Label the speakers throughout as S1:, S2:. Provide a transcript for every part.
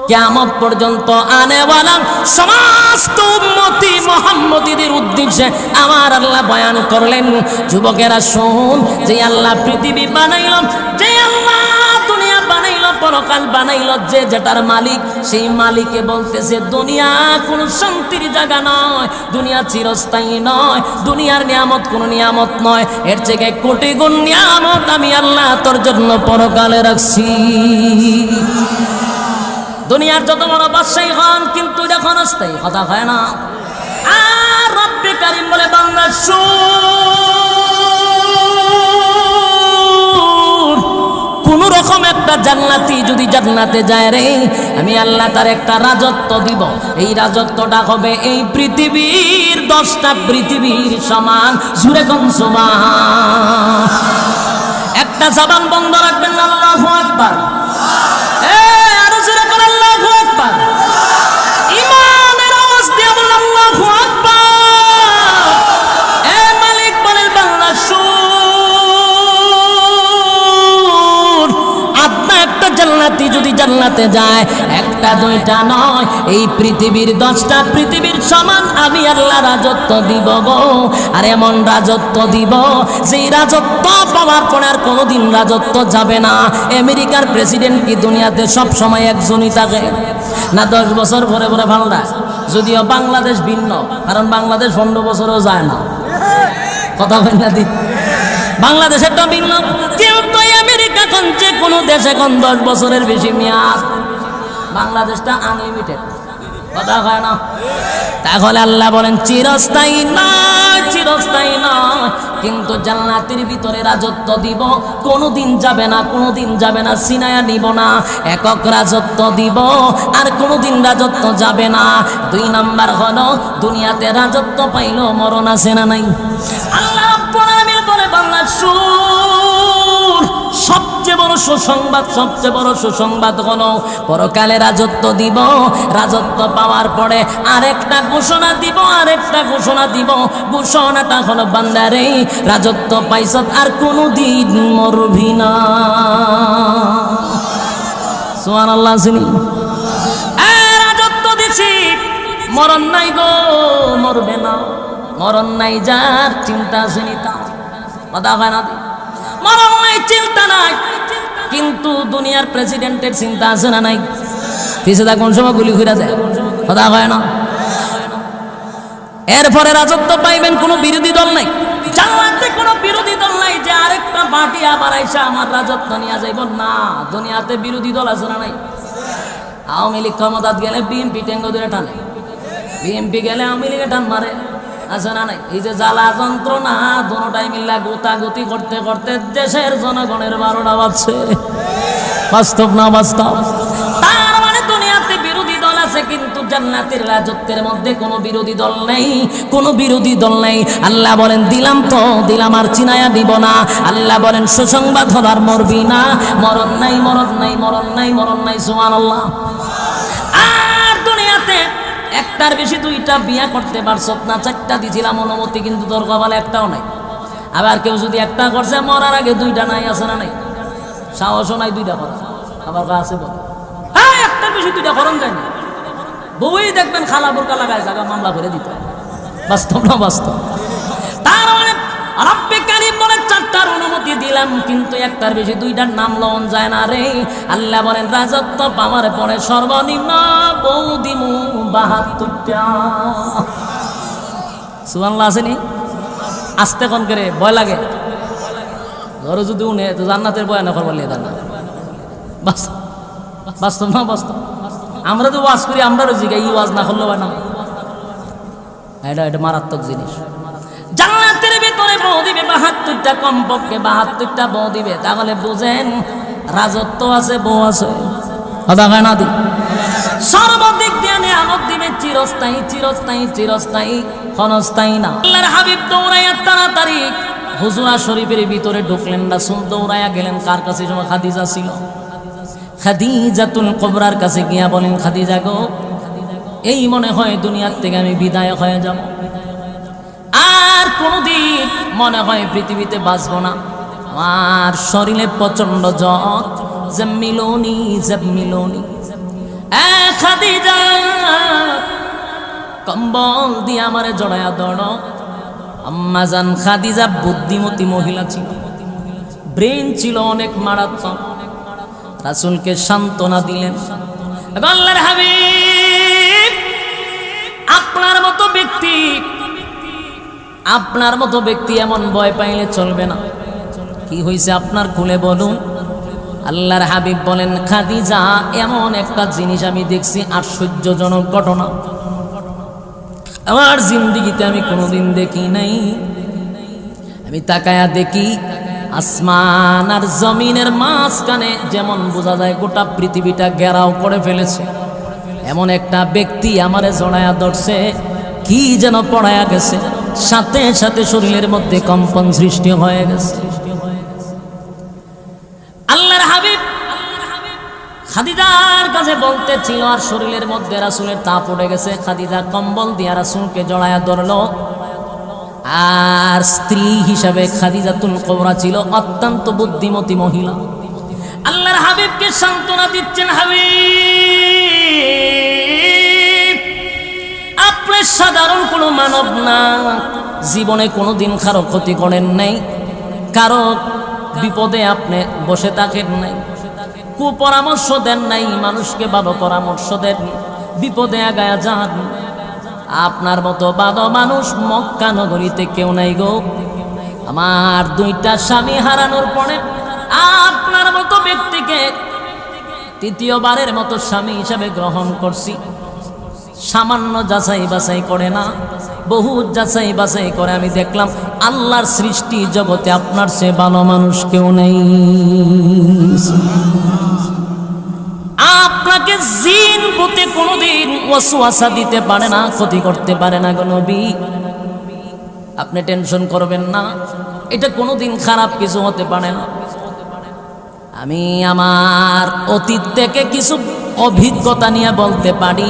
S1: কিয়ামত পর্যন্ত আনেওয়ালা সমস্ত উম্মতি মুহাম্মদীদের উদ্দেশ্যে আমার আল্লাহ বয়ান করলেন, যুবকেরা শুন, যে আল্লাহ পৃথিবী বানাইল, যে আল্লাহ দুনিয়া বানাইল, পরকাল বানাইল, যে যেটার মালিক, সেই মালিকে বলতেছে দুনিয়া কোন শান্তির জায়গা নয়, দুনিয়া চিরস্থায়ী নয়, দুনিয়ার নিয়ামত কোন নিয়ামত নয়, এর থেকে কোটি গুণ নিয়ামত আমি আল্লাহ তোর জন্য পরকালে রাখছি। দুনিয়ার যত বড় বাদশাহী হন, কিন্তু এটা ক্ষণস্থায়ী, কথা হয় না। আর রব্বে কারীম বলে, বান্দা শুন, কোন রকম একটা জান্নাতি যদি জান্নাতে যায় রে, আমি আল্লাহ তার একটা রাজত্ব দিব। এই রাজত্বটা হবে এই পৃথিবীর 10টা পৃথিবীর সমান। জুরে কোন সুবহান। একটা জবান বন্ধ রাখবেন, আল্লাহু আকবার। জান্নাতি যদি জান্নাতে যায়, একটা দুইটা নয়, এই পৃথিবীর 10টা পৃথিবীর সমান আমি আল্লাহ রাজত্ব দিব গো। আর এমন রাজত্ব দিব, যেই রাজত্ব পাওয়ার পরে আর কোনোদিন রাজত্ব যাবে না। আমেরিকার প্রেসিডেন্ট কি দুনিয়াতে সব সময় একজনই থাকে না? 10 বছর পরে পরে পাল্টায়। যদিও বাংলাদেশ ভিন্ন, কারণ বাংলাদেশ 15 বছরও যায় না, কথা বলেন না দি। বাংলাদেশেরটা ভিন্ন, কিন্তু আমেরিকা কোন যে কোনো দেশে কোন 10 বছরের বেশি মেয়াদ, বাংলাদেশটা আনলিমিটেড, কথা হয় না। তাহলে আল্লাহ বলেন চিরস্থায়ী নয়, চিরস্থায়ী নয়, কিন্তু জান্নাতের ভিতরে রাজত্ব দিব, কোনোদিন যাবে না, কোনোদিন যাবে না, সিনায়া নিব না, একক রাজত্ব দিব, আর কোনোদিন রাজত্ব যাবে না। 2 নাম্বার হলো, দুনিয়াতে রাজত্ব পাইলো মরণ আছে না নাই? আল্লাহ রাব্বুল আলামিন বলে, বাংলা শুন, সবচেয়ে বড় সুসংবাদ, সবচেয়ে বড় সুসংবাদ হলো পরকালে রাজত্ব দিব। রাজত্ব পাওয়ার পরে আরেকটা ঘোষণা দিব, আরেকটা ঘোষণা দিব। ঘোষণাটা হলো, বান্দারে রাজত্ব পাইছত, আর কোনোদিন মরবি না। সুবহানাল্লাহ। রাজত্ব দিছি, মরণ নাই গো, মরবে না। মরণ নাই যার, চিন্তা আসেনি তা, কথা হয় না। মরণ নাই, চিন্তা নাই, কিন্তু দুনিয়ার প্রেসিডেন্টের চিন্তা আছে না নাই? পিছনে কোন সময় গুলি ঘুরে যায়, কথা হয় না। এরপরে রাজত্ব পাইবেন, কোনো বিরোধী দল নাই, জান্নাতে কোনো বিরোধী দল নাই যে আরেকটা পার্টি আবার আইসা আমার রাজত্ব নিয়ে যাইব না। দুনিয়াতে বিরোধী দল আছে না নাই? আওয়ামী লীগ ক্ষমতাত গেলে বিএনপি টেঙ্গ ধরে টানে, বিএনপি গেলে আওয়ামী লীগে টান মারে, আছে না নাই? এই যে জ্বালা যন্ত্রণা, দুটাই মিল্লা গোতাগুতি করতে করতে দেশের জনগণের 12টা বাজছে। বাস্তব না বাস্তব? তার মানে দুনিয়াতে বিরোধী দল আছে, কিন্তু জান্নাতের রাজত্বের মধ্যে কোনো বিরোধী দল নেই, কোনো বিরোধী দল নেই। আল্লাহ বলেন দিলাম তো দিলাম, আর চিনায়া দিব না। আল্লাহ বলেন সুসংবাদ হলো, আর মরবি না। মরণ নাই, মরণ নাই, মরণ নাই, মরণ নাই। সুবহানাল্লাহ। আর দুনিয়াতে একটার বেশি 2টা বিয়া করতে পারছ না, 4টা দিছিলাম অনুমতি, কিন্তু তোর কপালে একটাও নাই। আবার কেউ যদি একটা করছে, মরার আগে 2টা নাই, আছে না নাই? সাহসও নাই 2টা করা, আবার আছে বল, হ্যাঁ একটার বেশি 2টা করণ যায় না। বউই দেখবেন খালা বোরকা লাগায় জায়গা মামলা করে দিতে। বাস্তব না বাস্তব? তার মানে রব্বে কারীম বলে 4টার অনুমতি দিলাম, কিন্তু একটার বেশি 2টার নাম লওন যায় না রে। আল্লাহ বলেন রাজত্ব পাওয়ার পরে সর্বনিম্ন বউ দিমু 72টা। সুবহানাল্লাহ। আসেনি? আস্তে কোন করে ভয় লাগে, ধরো যদি উনে তো জান্নাতের বয়ান করবার লিয়ে দাঁড়া। বাস্তব না বাস্তব? আমরা তো ওয়াজ করি, আমরা জিগাই, এই ওয়াজ না করলে হয় না। এটা মারাত্মক জিনিস। জান্নাতের ভিতরে বউ দিবে 72টা, কমপক্ষে 72টা বউ দিবে। তাহলে বুঝেন রাজত্ব আছে, বউ আছে, কথা হয় না? দি সর্বদিক দিয়ে নিয়ামত দিবে, চিরস্থায়ী, চিরস্থায়ী, চিরস্থায়ী, ক্ষণস্থায়ী না। আল্লাহর হাবিব দৌড়াইয়া তাড়াতাড়ি হুজুরা শরীফের ভিতরে ঢুকলেন, রাসূল দৌড়াইয়া গেলেন কার কাছে? সময় খাদিজা ছিল, খাদিজাতুল কুবরার কাছে গিয়া বলেন, খাদিজা গো, এই মনে হয় দুনিয়ার থেকে আমি বিদায় হয়ে যাব, আর কোনদিন মনে হয় পৃথিবীতে বাঁচবো না। আমার শরীরে প্রচন্ড জ্বর, জাম্মিলুনি জাম্মিলুনি। খাদিজা কম্বল দিয়ে আমারে জড়ায়া ধরো। আম্মা জান খাদিজা বুদ্ধিমতী মহিলা ছিল, ব্রেন ছিল অনেক মারাত্মক। রাসূলকে সান্ত্বনা দিলেন, আল্লাহর হাবিব আপনার মতো ব্যক্তি এমন ভয় পাইলে চলবে না। কি হয়েছে আপনার, খুলে বলুন। আল্লাহর হাবিব বলেন, খাদিজা এমন একটা জিনিস আমি দেখছি, আশ্চর্যজনক ঘটনা, আমার জিন্দেগিতে আমি কোনোদিন দেখি নাই। আমি তাকায়া দেখি আসমান আর জমিনের মাঝখানে যেমন বোঝা যায় গোটা পৃথিবীটা ঘেরাও করে ফেলেছে, এমন একটা ব্যক্তি আমারে জড়ায়া ধরছে, কি যেন পড়ায়া গেছে, সাথে সাথে শরীরের মধ্যে কম্পন সৃষ্টি হয়ে গেছে। আল্লাহর হাবিব খাদিজার কাছে বলতে ছিল, আর শরীরের মধ্যে রাসূলের তাপ উঠে গেছে। খাদিজা কম্বল দিয়া রাসূলকে জড়ায়া ধরলো। আর স্ত্রী হিসাবে খাদিজাতুল কুবরা ছিল অত্যন্ত বুদ্ধিমতী মহিলা। আল্লাহর হাবিবকে সান্ত্বনা দিচ্ছেন, হাবিব আপনি সাধারণ কোনো মানব না, জীবনে কোনোদিন কারো ক্ষতি করেন নাই, কারো বিপদে আপনি বসে থাকেন নাই, কুপরামর্শ দেন নাই, মানুষকে ভালো পরামর্শ দেন, বিপদে আগায়া যান। আপনার মতো ভালো মানুষ মক্কা নগরীতে কেউ নাই গো। আমার দুইটা স্বামী হারানোর পরে আপনার মতো ব্যক্তিকে তৃতীয়বারের মতো স্বামী হিসাবে গ্রহণ করছি। সামান্য যাচাই বাছাই করে না, বহু যাচাই বাছাই করে আমি দেখলাম আল্লাহর সৃষ্টি জগতে আপনার চেয়ে ভালো মানুষ কেউ নেই। আপনাকে জিন ভূতে কোনোদিন ওয়াসওয়াসা দিতে পারে না, ক্ষতি করতে পারে না গো নবী। আপনি টেনশন করবেন না, এটা কোনোদিন খারাপ কিছু হতে পারে না। আমি আমার অতীত থেকে কিছু অভিজ্ঞতা নিয়ে বলতে পারি,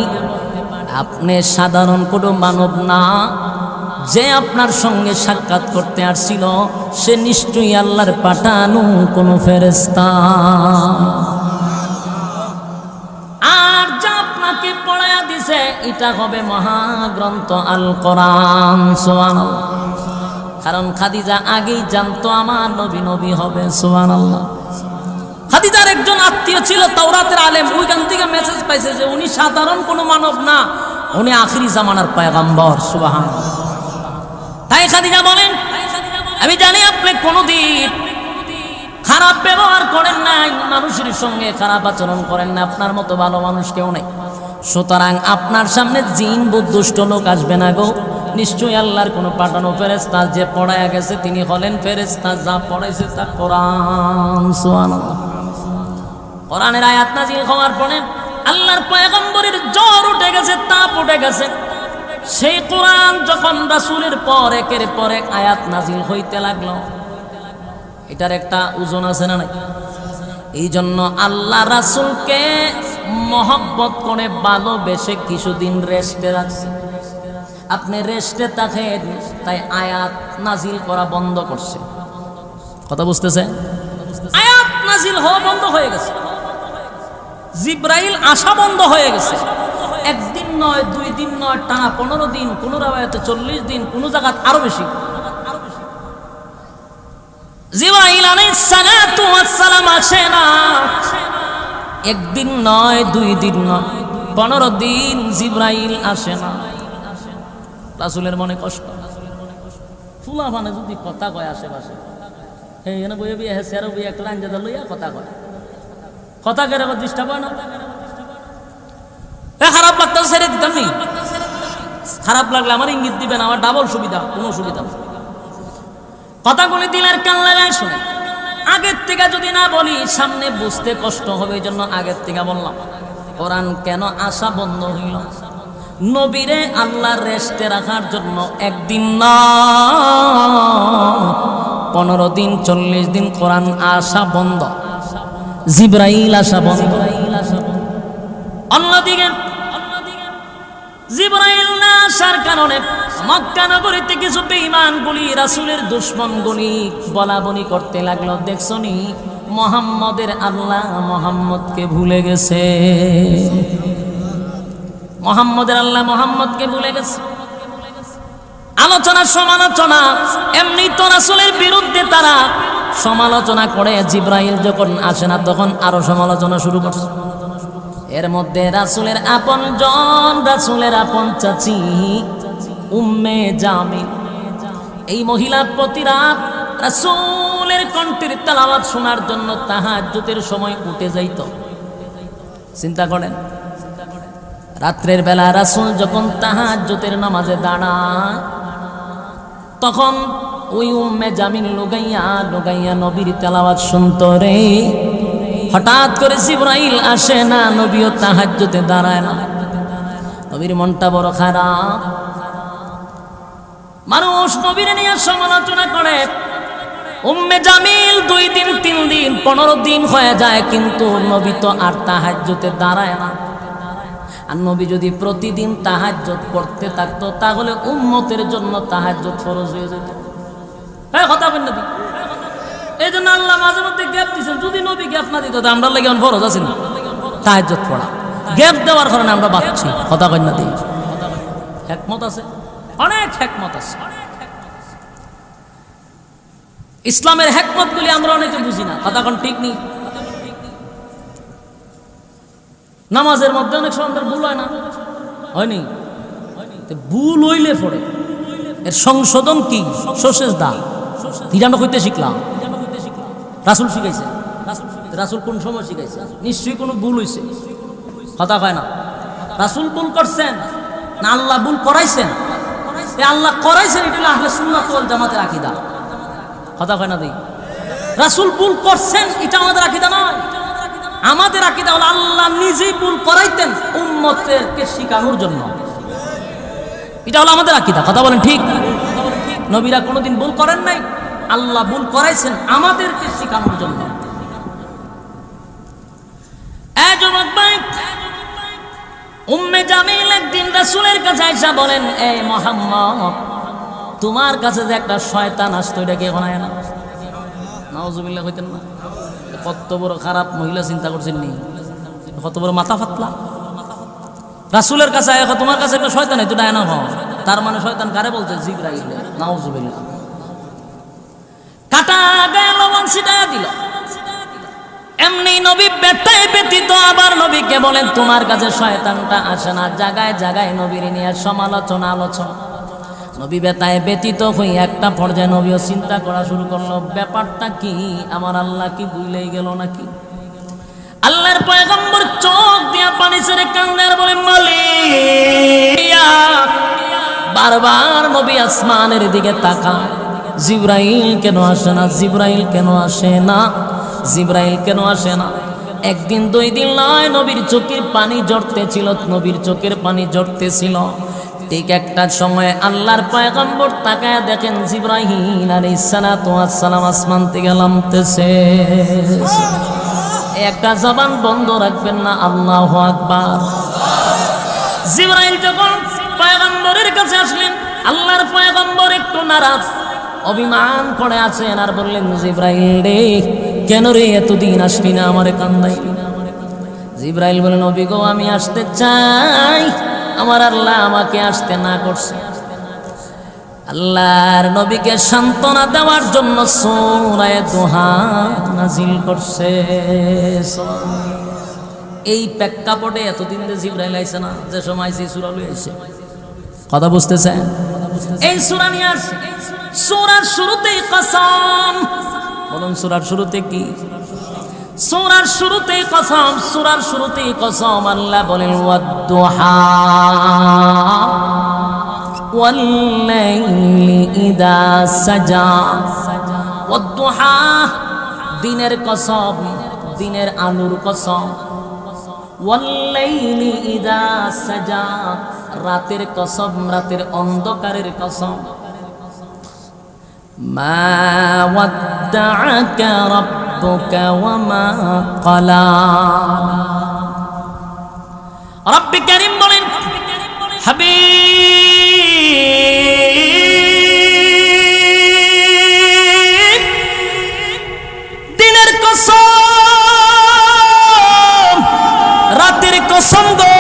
S1: আপনি সাধারণ কোনো মানব না। যে আপনার সঙ্গে সাক্ষাৎ করতে আসছিল সে নিশ্চয়ই আল্লাহর পাঠানো কোনো ফেরেশতা। আর যা আপনাকে পড়ায়া দিছে এটা হবে মহাগ্রন্থ আল কোরআন। সুবহানাল্লাহ। কারণ খাদিজা আগেই জানতো আমার নবী নবী হবে। সুবহানাল্লাহ। খাদিজার একজন আত্মীয় ছিল তাওরাতের আলেম, ওইখান থেকে মেসেজ পাইছে যে উনি সাধারণ কোনো মানব না, উনি আখিরি জামানার পয়গম্বর। সুবহানাল্লাহ। তাই খাদিজা বলেন, আমি জানি আপনি কোনোদিন খারাপ ব্যবহার করেন নাই, মানুষের সঙ্গে খারাপ আচরণ করেন না, আপনার মতো ভালো মানুষ কেউ নেই। সুতরাং আপনার সামনে জিন দুষ্ট লোক আসবে না গো। নিশ্চয়ই আল্লাহর কোনো পাঠানো ফেরেশতা, যে পড়ায়া গেছে তিনি হলেন ফেরেশতা, যা পড়াইছে তা কোরআন। সুবহানাল্লাহ। কোরআনের আয়াত নাযিল হওয়ার পরে আল্লাহর পয়গম্বরের জ্বর উঠে গেছে, তাপ উঠে গেছে। সেই কোরআন যখন রাসূলের পর একের পর এক আয়াত নাযিল হইতে লাগলো, এটার একটা ওজন আছে না নাই? এই জন্য আল্লাহ রাসূলকে মহব্বত করে ভালোবেসে কিছুদিন রেস্টে রাখছে। আপনি রেস্টে থাকেন, তাই আয়াত নাজিল করা বন্ধ করছে। কথা বুঝতেছে? আয়াত নাজিল হওয়া বন্ধ হয়ে গেছে, জিবরাইল আসা বন্ধ হয়ে গেছে। একদিন নয়, 2 দিন নয়, টানা 15 দিন, কোন রাওয়ায়াতে 40 দিন, কোন জায়গায় আরো বেশি। জিবরাইল আলাইহিস সালাতু ওয়াস সালাম আসে না। একদিন নয়, 2 দিন নয়, 15 দিন জিবরাইল আসে না। রাসূলের মনে কষ্ট। ফুলা মানে যদি কথা কয় আশেপাশে, এই এনে বইয়ে বিয়ে হেসেরও বিয়ে একটা আঞ্জাদা লইয়া কথা কয়, কথা কেন ডিস্টার্ব হয় না? খারাপ লাগতো ছেড়ে দিতাম নি। খারাপ লাগলে আমার ইঙ্গিত দিবেন, আমার ডাবল সুবিধা, কোনো সুবিধা। কথাগুলি দিলের কান লাগায় শুনে। আগের থেকে যদি না বলি সামনে বুঝতে কষ্ট হবে, এই জন্য আগের থেকে বললাম। কোরআন কেন আসা বন্ধ হইল? নবীরে আল্লাহ রেস্টে রাখার জন্য একদিন না 15 দিন 40 দিন কোরআন আসা বন্ধ, জিবরাইল আসা বন্ধ। অন্যদিকে জিবরাইল না আসার কারণে মক্কা নগরীতে কিছু বেঈমানগুলি রাসূলের দুশমনগুলি বলাবলি করতে লাগলো, দেখছনি মুহাম্মদের আল্লাহ মুহাম্মদকে ভুলে গেছে। মুহাম্মদের আল্লাহ মুহাম্মদকে ভুলে গেছে। আলোচনা সমালোচনা, এমনি তো রাসূলের বিরুদ্ধে তারা সমালোচনা করে, জিবরাইল যখন আসে না তখন আরো সমালোচনা শুরু করছে। এর মধ্যে রাসূলের আপন জন, রাসূলের আপন চাচি উম্মে জামিল, এই মহিলা প্রতি রাত রাসূলের কণ্ঠের তেলাওয়াত শোনার জন্য তাহাজ্জুদের সময় উঠে যাইত। চিন্তা করেন, রাত্রের বেলা রাসূল যখন তাহাজ্জুদের নামাজে দাঁড়ায় তখন ওই উম্মে জামিল লুগাইয়া নবীর তেলাওয়াত শুনতো রে। হঠাৎ করে জিবরাইল আসে না, নবীও তাহাজ্জুদে দাঁড়ায় না। নবীর মনটা বড় খারাপ। মানুষ নবীর নিয়ে সমালোচনা করে। উম্মে জামিল 2 দিন 3 দিন 15 দিন হয়ে যায়, কিন্তু নবী তো আর তাহাজ্জুদে দাঁড়ায় না। আর নবী যদি প্রতিদিন তাহাজ্জুদ পড়তে থাকতো তাহলে উম্মতের জন্য তাহাজ্জুদ ফরজ হয়ে যেত। হ্যাঁ, কথা বলেন নবী। এই জন্য আল্লাহ মাঝে মধ্যে গ্যাপ দিয়েছেন। যদি নবী গ্যাপ না দিত আমরা লাগে ফরজ আছে না তাহাজ্জুদ পড়া। গ্যাপ দেওয়ার কারণে আমরা বাঁচছি। কথা কই না দিই, হিকমত আছে, অনেক হিকমত আছে। ইসলামের হিকমতগুলি আমরা অনেকে বুঝি না। কথা কোন ঠিক নেই। নামাজের মধ্যে অনেক সময় ভুল হয় না, হয়নি? ভুল হইলে পড়ে এর সংশোধন কি? সসেজদা। আমরা কইতে শিখলাম, রাসূল শিখাইছে। রাসূল কোন সময় শিখাইছে? নিশ্চয়ই কোনো ভুল হইছে। কথা কয় না। রাসূল ভুল করছেন না আল্লাহ ভুল করাইছেন? আল্লাহ করাইছেন, এটা হলো আহলে সুন্নাত ওয়াল জামাতের আকীদা। কথা কয় না দেই। রাসূল ভুল করছেন এটা আমাদের আকীদা নয়। আমাদের আকীদা হলো আল্লাহ নিজেই ভুল করাইতেন উম্মতকে শিখানোর জন্য। এটা হলো আমাদের আকীদা। কথা বলেন ঠিক? নবীরা কোনোদিন ভুল করেন নাই, আল্লাহ ভুল করাইছেন আমাদেরকে শিখানোর জন্য। উম্মে জামিল একদিন রাসূলের কাছে আয়েশা বলেন, এই মুহাম্মদ, তোমার কাছে যে একটা শয়তান আসতো এটা কে বানায় না? নাউজুবিল্লাহ কইতেন না? কত বড় খারাপ মহিলা, চিন্তা করছেন নি? কত বড় মাথা ফাতলা। রাসূলের কাছে আয়, তোমার কাছে একটা শয়তান এই তো ডায়না হয়। তার মানে শয়তান কারে বলতে? জিবরাইল। নাউজুবিল্লাহ। কাটা গায়ে লবণ ছিটায়া দিল। এমনি নবী ব্যথায় ব্যথিত আবার নবীকে বলেন, তোমার কাছে শয়তানটা আসে না? জায়গায় জায়গায় নবীর নিয়ে সমালোচনা আলোচনা। নবী ব্যথায় ব্যথিত হয়ে একটা পর্যায়ে নবীও চিন্তা করা শুরু করলো, ব্যাপারটা কি? আমার আল্লাহ কি ভুলেই গেল নাকি? আল্লাহর পয়গম্বর চোখ দিয়া পানি ছেড়ে কান্দে আর বলে, মালিক। বারবার নবী আসমানের দিকে তাকায়, জিবরাইল কেন আসে না? জিবরাইল কেন আসে না? জিবরাইল কেন আসে না? একদিন 2 দিন নয়, নবীর চোখের পানি ঝরতেছিল, নবীর চোখের পানি ঝরতেছিল। ঠিক একটা সময় আল্লাহর পয়গম্বর তাকায় দেখেন জিবরাইল আলাইহিস সালাতু ওয়াস সালাম আসমান থেকে নামতেছে। একটা জবান বন্ধ রাখবেন না, আল্লাহু আকবার। জিবরাইল যখন পয়গম্বরের কাছে আসলেন, আল্লাহর পয়গম্বর একটু নারাজ, অভিমান করে আছেন আর বললেন, জিবরাইল রে, কেন রে এতদিন আসবি না, আমারে কান্দাই? জিবরাইল বলেন, নবী গো, আমি আসতে চাই, আমার আল্লাহ আমাকে আসতে না করছে। আল্লাহর নবীকে সান্ত্বনা দেওয়ার জন্য সূরা দুহা নাজিল করছে। এই প্রেক্ষাপটে এতদিন যে জিবরাইল আইছে না, যে সময় যে সূরা লই আইছে, কথা বুঝতেছেন? এই সূরা নিয়ে আসছে। সূরার শুরুতেই কসম। বলুন, সূরার শুরুতে কি? সূরার শুরুতেই কসম। সূরার শুরুতেই কসম। আল্লাহ বলেন, ওয়াদ-দুহা ওয়াল-লাইলি ইযা সাজা। ওয়াদ-দুহা, দিনের কসম, দিনের আলোর কসম। ওয়াল-লাইলি ইযা সাজা, রাতের কসম, রাতের অন্ধকারের কসম। মা ওয়াদ্দাআকা রাব্বুকা ওয়া মা ক্বালা। রব্বি কারীম বলেন, হাবিব, দিনের কসম, রাতের কসম গো,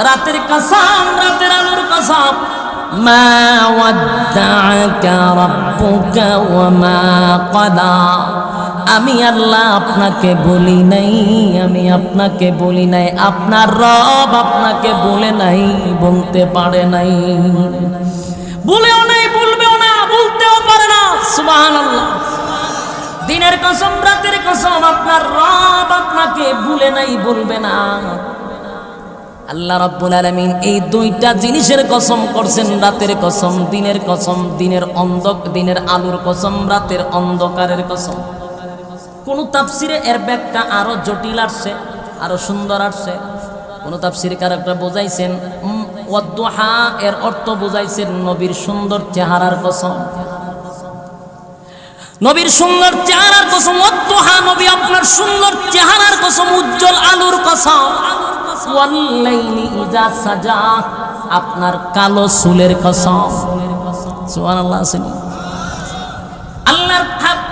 S1: রাতের কসম, রাতের আলোর কসম, মা ওয়াদ্দাআকা রাব্বুকা ওয়া মা ক্বালা। আমি আল্লাহ আপনাকে বলি নাই, আমি আপনাকে বলি নাই, আপনার রব আপনাকে বলে নাই, বলতে পারে নাই, বলেও নাই, বলবেও না, বলতেও পারে না। সুবহানাল্লাহ। দিনের কসম, রাতের কসম, আপনার রব আপনাকে ভুলে নাই, বলবে না। আল্লাহ রাব্বুল আলামিন এই দুইটা জিনিসের কসম করছেন, রাতের কসম, দিনের কসম, দিনের আলোর কসম, রাতের অন্ধকারের কসম। কোন তাফসিরে এর ব্যাখ্যা আরো জটিল আসছে, আরো সুন্দর আসছে। কোন তাফসিরকাররা বোঝাইছেন ওয়াদ্দুহা এর অর্থ বোঝাইছেন নবীর সুন্দর চেহারার কসম, নবীর সুন্দর চেহারার কসম। ওয়াদ্দুহা নবী আপনার সুন্দর চেহারার কসম, উজ্জ্বল আলোর কসম। ওয়াল্লাইলি ইযা সাজা আপনার কালো চুলের কসম। সুবহানাল্লাহ।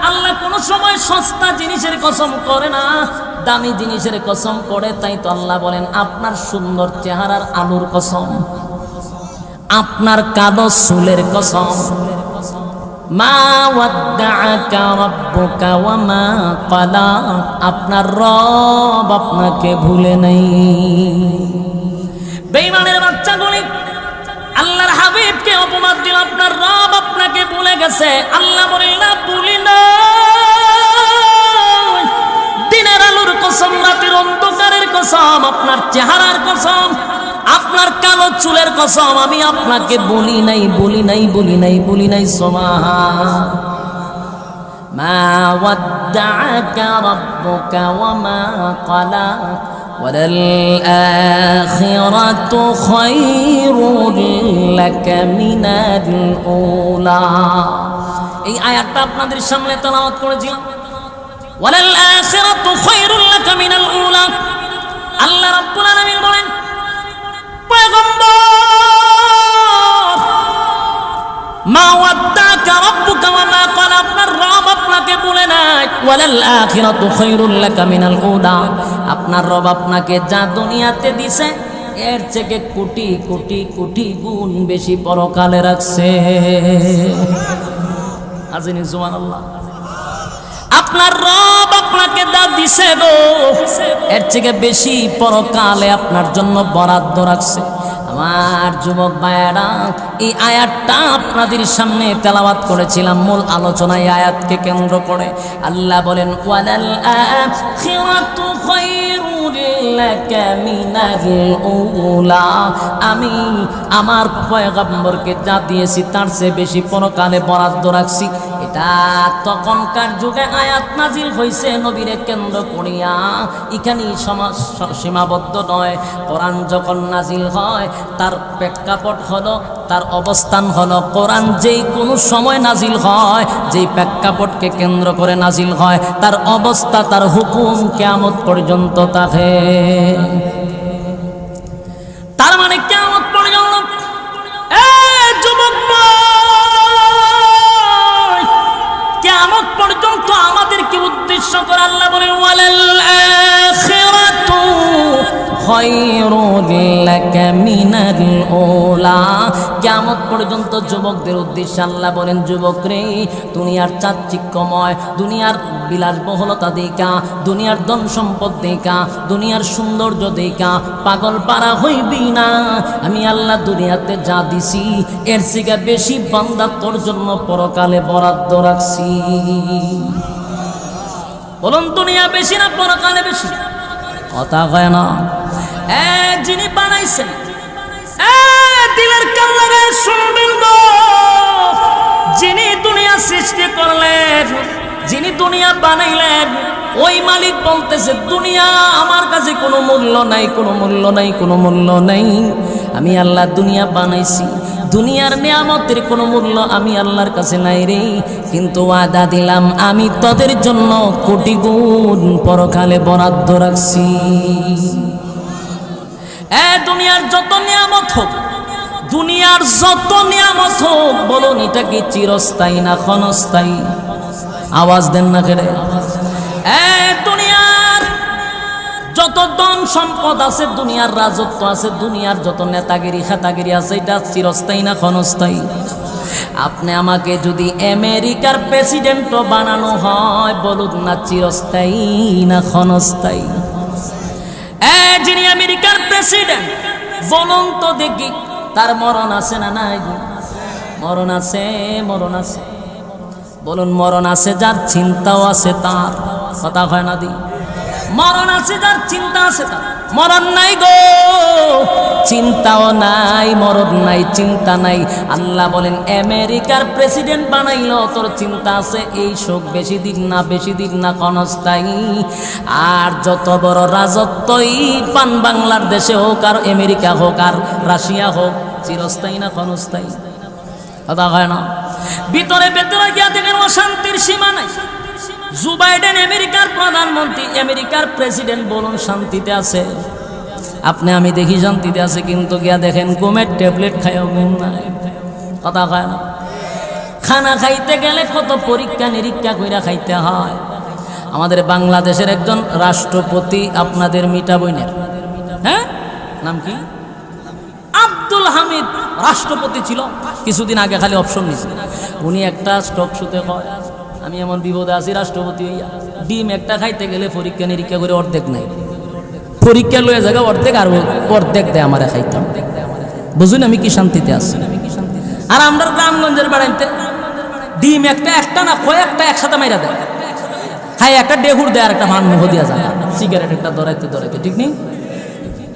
S1: আল্লাহ কোন সময় সস্তা জিনিসের কসম করে না, দামি জিনিসের কসম করে। তাই তো আল্লাহ বলেন আপনার সুন্দর চেহারার আলোর কসম, আপনার কালো চুলের কসম। মা ওয়াদ্দাআকা রাব্বুকা ওয়া মা ক্বালা, আপনার রব আপনাকে ভুলে নাই। বেঈমানের বাচ্চাগুলি আল্লাহর হাবিবকে অপমান দিল, আপনার রব আপনাকে ভুলে গেছে। আল্লাহ বলেন না, ভুলি না। দিনের আলোর কসম, রাতের অন্ধকারের কসম, আপনার চেহারার কসম, আপনার কালো চুলের কসম, আমি আপনাকে বলি নাই, বলি নাই, বলি নাই, বলি নাই। সুবহান মা ওয়াদ্দাআকা রাব্বুকা ওয়া মা ক্বালা ওয়ালাল আখিরাতু খায়রুল লাকা মিনাল উলা। এই আয়াতটা আপনাদের সামনে তেলাওয়াত করেছিলাম। ওয়ালাল আখিরাতু খায়রুল লাকা মিনাল উলা। আল্লাহ রাব্বুল আলামিন বলেন, পয়গম্বর, মা ওয়াদ্দাআকা রাব্বুকা ওয়া মা ক্বালা, আপনার রব আপনাকে বলে নাই। ওয়ালাল আখিরাতু খায়রুল লাকা মিনাল উলা, আপনার রব আপনাকে যা দুনিয়াতে দিছে এর থেকে কোটি কোটি কোটি গুণ বেশি পরকালে রাখছে। আজিনি সুবহানাল্লাহ। আপনার রব আপনাকে যা দিছে গো, এর থেকে বেশি পরকালে আপনার জন্য বরাদ্দ রাখছে। আমার যুবক ভাইয়েরা, এই আয়াতটা আপনাদের সামনে তেলাওয়াত করেছিলাম মূল আলোচনায়। আয়াতকে কেন্দ্র করে আল্লাহ বলেন, ওয়ালাল আখিরাতু খায়রুল লাকা মিনাল উলা, আমি আমার পয়গম্বরকে যা দিয়েছি তার চেয়ে বেশি পরকালে বরাদ্দ রাখছি। এটা তখনকার যুগে আয়াত নাজিল হয়েছে নবীরে কেন্দ্র করিয়া, এখানেই সীমাবদ্ধ নয়। কোরআন যখন নাজিল হয় তার প্রেক্ষাপট হলো, তার অবস্থান হলো, কোরআন যেই কোনো সময় নাজিল হয়, যেই প্রেক্ষাপটকে কেন্দ্র করে নাজিল হয়, তার অবস্থা, তার হুকুম কিয়ামত পর্যন্ত থাকে। তার মানে কিয়ামত পর্যন্ত যুবক, কিয়ামত পর্যন্ত আমাদেরকে উদ্দেশ্য করে আল্লাহ বলেন, ওয়ালাল আখিরাতু খায়রুল লাকা মিনাল উলা। কিয়ামত পর্যন্ত যুবকদের উদ্দেশ্যে আল্লাহ বলেন, যুবক রে, দুনিয়ার চাকচিক্যময়, দুনিয়ার বিলাসবহুলতা দেখা, দুনিয়ার ধন সম্পদ দেখা, দুনিয়ার সৌন্দর্য দেখা পাগল পারা হইবি না। আমি আল্লাহ দুনিয়াতে যা দিছি এর থেকে বেশি বান্দা তোর জন্য পরকালে বরাদ্দ রাখছি। বলুন, দুনিয়া বেশি না পরকালে বেশি? কথা কয় না। যিনি বানাইছেন, দিলের কান লাগায় শুনবেন গো, যিনি দুনিয়া সৃষ্টি করলেন, যিনি দুনিয়া বানাইলেন, ওই মালিক বলতেছে, দুনিয়া আমার কাছে কোনো মূল্য নাই, কোনো মূল্য নাই, কোনো মূল্য নাই। আমি আল্লাহ দুনিয়া বানাইছি, দুনিয়ার নিয়ামতের কোনো মূল্য আমি আল্লাহর কাছে নাই রে। কিন্তু ওয়াদা দিলাম, আমি তোদের জন্য কোটি গুণ পরকালে বরাদ্দ রাখছি। দুনিয়ার যত নিয়ামত হোক, দুনিয়ার যত নিয়ামত হোক, বলুন এটা কি চিরস্থায়ী না ক্ষণস্থায়ী? আওয়াজ দেন না কেড়ে। দুনিয়ার যত ধন সম্পদ আছে, দুনিয়ার রাজত্ব আছে, দুনিয়ার যত নেতাগিরি খাতাগিরি আছে, এটা চিরস্থায়ী না ক্ষণস্থায়ী? আপনি আমাকে যদি আমেরিকার প্রেসিডেন্টও বানানো হয়, বলুন না চিরস্থায়ী না ক্ষণস্থায়ী? যিনি আমেরিকার প্রেসিডেন্ট, বলুন তো দেখি তার মরণ আছে না নাই? মরণ আছে, মরণ আছে। বলুন মরণ আছে যার চিন্তাও আছে তার, কথা হয় না দি? মরণ আছে যার চিন্তা আছে তার। মরণ নাই গো, চিন্তাও নাই, মরণ নাই, চিন্তা নাই। আল্লাহ বলেন আমেরিকার প্রেসিডেন্ট বানাইলো, তোর চিন্তা আছে এই শোক বেশি দিন না, বেশি দিন না, ক্ষণস্থায়ী। আর যত বড় রাজত্বই পান বাংলার দেশে হোক, আর আমেরিকা হোক, আর রাশিয়া হোক, চিরস্থায়ী না ক্ষণস্থায়ী? কথা হয় না? ভিতরে ভেতরে গিয়া দেখেন অশান্তির সীমা নাই। জো বাইডেন আমেরিকার প্রধানমন্ত্রী, আমেরিকার প্রেসিডেন্ট, বলুন শান্তিতে আছে? আপনি আমি দেখি শান্তিতে আছে, কিন্তু গিয়া দেখেন ঘুমের ট্যাবলেট খাইও ঘুম নাই। কথা কয় না? খানা খাইতে গেলে কত পরীক্ষা নিরীক্ষা কইরা খাইতে হয়। আমাদের বাংলাদেশের একজন রাষ্ট্রপতি, আপনাদের মিটা বইনের, হ্যাঁ নাম কি, আব্দুল হামিদ রাষ্ট্রপতি ছিল কিছুদিন আগে, খালি অপশন নিছে। উনি একটা স্টক শুতে কয়, আমি এমন বিপদে আছি রাষ্ট্রপতি হইয়া, ডিম একটা খাইতে গেলে পরীক্ষা নিরীক্ষা করে অর্ধেক নাই, পরীক্ষা লয়ে জায়গা অর্ধেক, আর অর্ধেক দেয় আমারে খাইতাম। বুঝুন আমি কি শান্তিতে আছি? আর আমরা গ্রামগঞ্জের বাড়াইতে ডিম একটা না কয়েকটা একসাথে মাইরা দেয়, খাই একটা ডেহুর দেয় আর একটা মান মুখ দিয়া যায়, সিগারেট একটা ধরাইতে ধরাইতে, ঠিক নেই?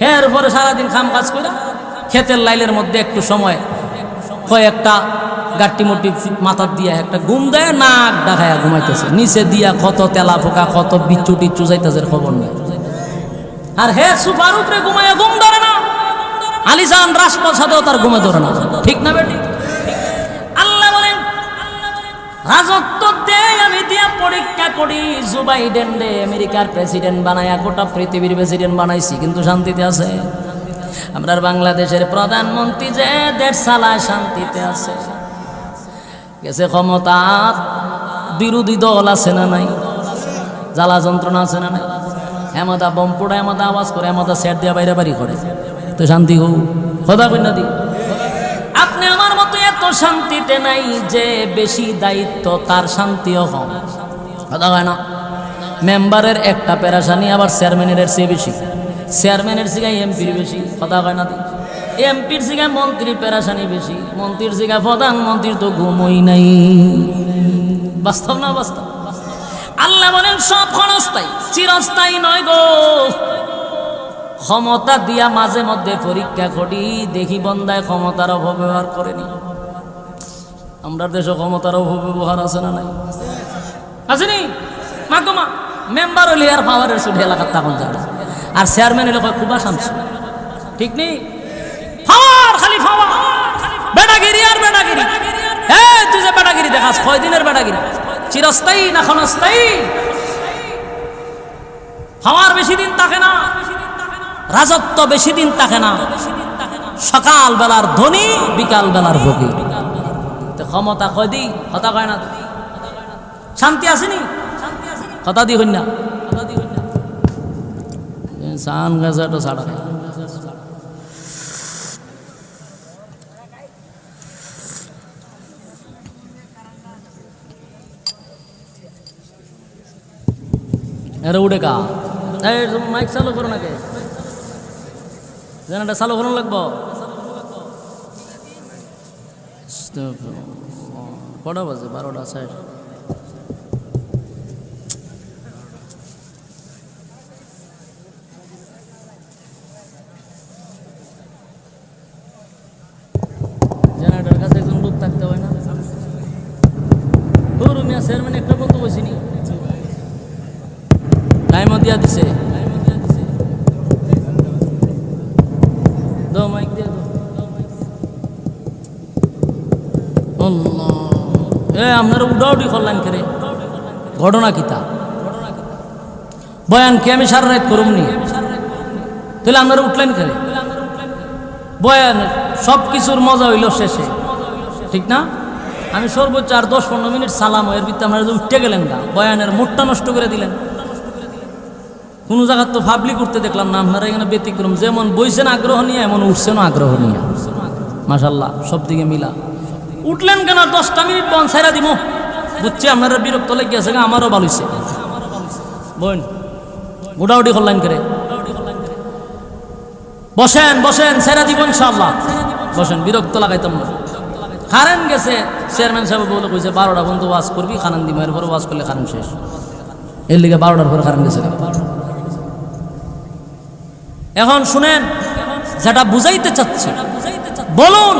S1: হ্যাঁ, এরপরে সারাদিন খাম কাজ করে ক্ষেতের লাইলের মধ্যে একটু সময় কয়েকটা গাট্টি মুটি মাথার দিয়া একটা ঘুম দেয়, নাক ডাকায়া ঘুমাইতেছে, নিচে দিয়া কত তেলা ফোকা, কত বিচ্ছু টিচ্ছু যাইতেছে, খবর নেই। আর হে সুপার উপরে ঘুমাইয়া ঘুম ধরে না, আলিজান রাজপ্রসাদেও তার ঘুমে ধরে না, ঠিক না বেটি? আল্লাহ বলেন রাজত্ব দেয় আমি দিয়া পরীক্ষা করি। জো বাইডেন রে আমেরিকার প্রেসিডেন্ট বানায়া গোটা পৃথিবীর প্রেসিডেন্ট বানাইছি, কিন্তু শান্তিতে আছে? আমরা বাংলাদেশের প্রধানমন্ত্রী যে দেশ চালায়, শান্তিতে আছে? গেছে ক্ষমতা, বিরোধী দল আছে না নাই? জ্বালা যন্ত্রণা আছে না নাই? এমদা বম পোড়া, এমদা আওয়াজ করে, এমদা সেট দিয়া বাইরে বাড়ি করে, তো শান্তি হোক? কথা কই না দি? আপনি আমার মতো এত শান্তিতে নাই যে বেশি দায়িত্ব তার শান্তিও কম, কথা হয় না? মেম্বারের একটা পেরাশানি আবার চেয়ারম্যানের চেয়ে বেশি, চেয়ারম্যানের সিগায় এমপির বেশি, কথা কয় না? এমপির সিগায় মন্ত্রীর পেরাশানি বেশি, মন্ত্রীর সিগায় প্রধানমন্ত্রীর তো ঘুমই নাই। বাস্তব না বাস্তব? আল্লাহ বলেন সব ক্ষণস্থায়ী, চিরস্থায়ী নয় গো। ক্ষমতা দিয়া মাঝে মধ্যে পরীক্ষা করি, দেখি বন্দায় ক্ষমতার অপব্যবহার করেনি। আমরা দেশে ক্ষমতার অপব্যবহার আছে না নাই? আসেনি? মা গো মা, মেম্বার হইলে আর পাওয়ারের ছুটি এলাকার তখন যাবে, আর চেয়ারম্যান হইলে খুব শান্তি, ঠিক নেই? পাওয়ার, খালি পাওয়ার, বেটাগিরি আর বেটাগিরি। হ্যাঁ, তুই যে বেটাগিরি দেখাস, কয়দিনের বেটাগিরি? চিরস্থায়ী না ক্ষণস্থায়ী? পাওয়ার বেশি দিন থাকে না, রাজত্ব বেশি দিন থাকে না। সকাল বেলার ধনী, বিকাল বেলার ভোগী। ক্ষমতা কয়দিন, কথা কয় না? শান্তি আসেনি? কথা দি হইন না, সান গাছ ছাড়া এরা উঠে কা মাইক চালু করো নাকি? জানাটা চালু করুন লাগবো। কটা বাজে? 12টা 60। জেনারেটার কাছে একজন লোক থাকতে হয় না? মিয়া চেয়ারম্যান একটা বলতে বসিনি, টাইমও দিয়া দিছে। দাও মাইক দিয়ে দাও। আপনারা উডাউডি করলেন করে, ঘটনা কিতা? বয়ান কি আমি সারা রাত করুম নি? তাহলে আপনারা উঠলেন করে? বয়ান সব কিছুর মজা হইল শেষে, ঠিক না? আমি সর্বোচ্চ আর 10-15 মিনিট সালাম, এর ভিতরে আপনারা উঠতে গেলেন না, বয়ানের মুডটা নষ্ট করে দিলেন। কোনো জায়গার তো ফাবলি করতে দেখলাম না, আপনারা এখানে ব্যতিক্রম, যেমন বইছেন আগ্রহ নিয়ে এমন উঠছেনও আগ্রহ নিয়ে, মাশাল্লাহ সব দিকে মিলা। উঠলেন কেন? 10টা মিনিট বন ছাইরা দিব, বুঝছি আপনারা বিরক্ত লেগে গেছে, আমারও ভালো হয়েছে। বোন উঠাউটি করলেন করে, বসেন বসেন, ছাইরা দিব ইনশাআল্লাহ, বসেন, বিরক্ত লাগাইতাম না। কারেন্ট গেছে, চেয়ারম্যান সাহেব বলে কইছে 12টা পর্যন্ত ওয়াজ করবি, কারেন্ট দিব, এরপরে ওয়াজ করলে কারেন্ট শেষ, এর লিগে 12টার পরে কারেন্ট গেছে। এখন শুনেন, যেটা বুঝাইতে চাচ্ছে বলুন,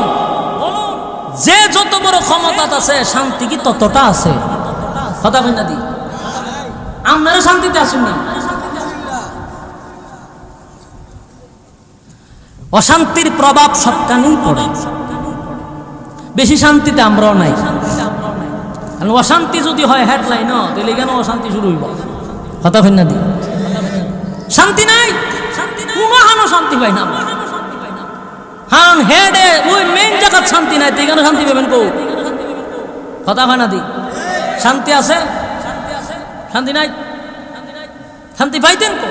S1: যে যত বড় ক্ষমতা আছে শান্তি কি ততটা আছে? কথা কই না দি, আপনারা শান্তিতে আছেন না? অশান্তির প্রভাব সবখানেই পড়ে, বেশি শান্তিতে আমরাও নাই। কারণ অশান্তি যদি হয় হেডলাইন, তাহলে কেন অশান্তি শুরু হইব? কথা কই না দি, শান্তি নাই, কোনো হানো শান্তি পাই না। হান হেডে ওই মেইন জায়গার শান্তি নাই, তুই কেন শান্তি পাবেন কো? কথা হয় না দি, শান্তি আছে, শান্তি নাই, শান্তি পাইতেন কো?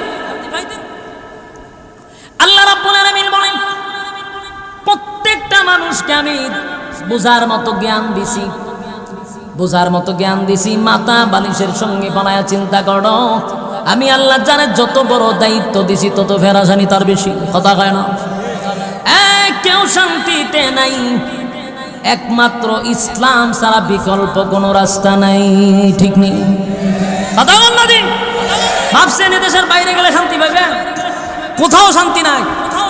S1: আল্লাহ রাব্বুল আলামিন বলেন, প্রত্যেকটা মানুষকে আমি বোঝার মতো জ্ঞান দিছি, বোঝার মতো জ্ঞান দিছি। মাথা বালিশের সঙ্গে বানায়া চিন্তা করো, আমি আল্লাহ জানে যত বড় দায়িত্ব দিছি তত ফেরাসানি তার বেশি। কথা কয় না? কেউ শান্তিতে নাই, একমাত্র ইসলাম ছাড়া বিকল্প কোনো রাস্তা নাই, ঠিক নেই? কথা বল না দিন, ভাবছেন দেশের বাইরে গেলে শান্তি পাবে? কোথাও শান্তি নাই।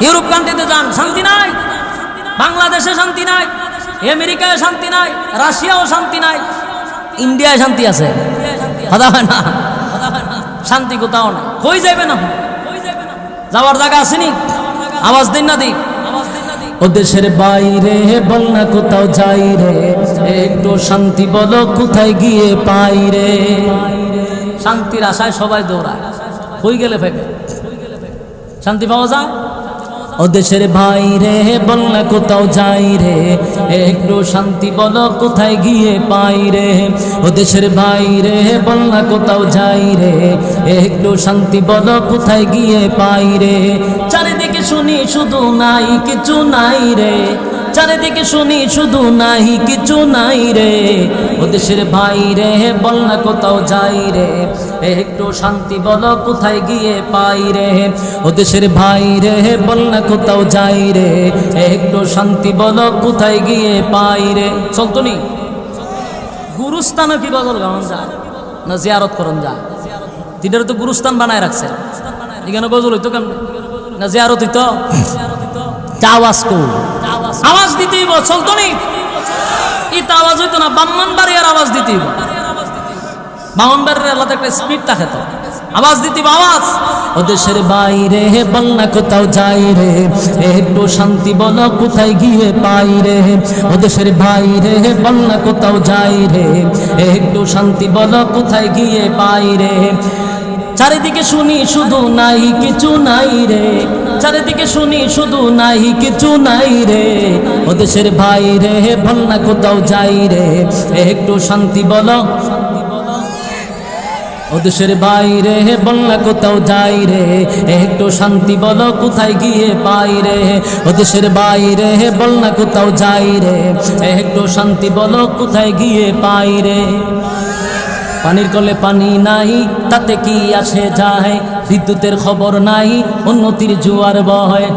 S1: ইউরোপ কান্ট্রিতে যান, শান্তি নাই। বাংলাদেশে শান্তি নাই, আমেরিকায় শান্তি নাই, রাশিয়াও শান্তি নাই, ইন্ডিয়ায় শান্তি আছে। কথা হয় না? শান্তি কোথাও নাই। কই যাবে না, যাওয়ার জায়গা আসেনি? আওয়াজ দিন না দিন। ও দেশের বাইরে বল না কোথাও যাই রে, একটু শান্তি বলো কোথায় গিয়ে পাই রে। শান্তির আশায় সবাই দৌড়ায়, কই গেলে ফেবে শান্তি পাওয়া যায়? ও দেশের বাইরে বল না কোথাও যাই রে, একটু শান্তি বলো কোথায় গিয়ে পাই রে। ও দেশের বাইরে বল না কোথাও যাই রে, একটু শান্তি বলো কোথায় গিয়ে পাই রে। চারিদিকে শুনি শুধু নাই কিছু নাই রে, চারিদিকে শুনি শুধু নাই কিছু নাই রে। ও দেশের বাইরে বল না কোথাও যাই রে, একটু শান্তি বলো কোথায় গিয়ে পাই রে। ও দেশের বাইরে বল না কোথাও যাই রে, একটু শান্তি বলো কোথায় গিয়ে পাই রে। চলতো নি গুরুস্থানও কি বদল গান যায় না, জিয়ারত করন যায়? তিনারা তো গুরুস্থান বানায় রাখছে, এখানে গজল হইতো কেমন না, জিয়ারত হইতো। আওয়াজ কো, আওয়াজ দিতেই চলতো নি, ইটা আওয়াজ হইতো না, ব্রাহ্মণবাড়িয়ার আওয়াজ দিতেই, ব্রাহ্মণবাড়িয়ার এলাকাতে একটা স্পিড থাকে তো, আওয়াজ দিতে আওয়াজ। ও দেশের বাইরে বল না কোথাও যাই রে, একটু শান্তি বলো কোথায় গিয়ে পাই রে। ও দেশের বাইরে বল না কোথাও যাই রে, একটু শান্তি বলো কোথায় গিয়ে পাই রে। চারিদিকে শুনি শুধু নাই কিছু নাই রে, চারিদিকে শুনি শুধু নাই কিছু নাই রে। ও দেশের বাইরে বল না কোথাও যাই রে, একটু শান্তি বলো। ও দেশের বাইরে বল না কোথাও যাই রে, একটু শান্তি বলো কোথায় গিয়ে পাই রে। ও দেশের বাইরে বল না কোথাও যাই রে, একটু শান্তি বলো কোথায় গিয়ে পাই রে। পানির কলে পানি নাই, তাতে কি আসে যায়, বিদ্যুতের খবর নাই, উন্নতির জোয়ার বয়।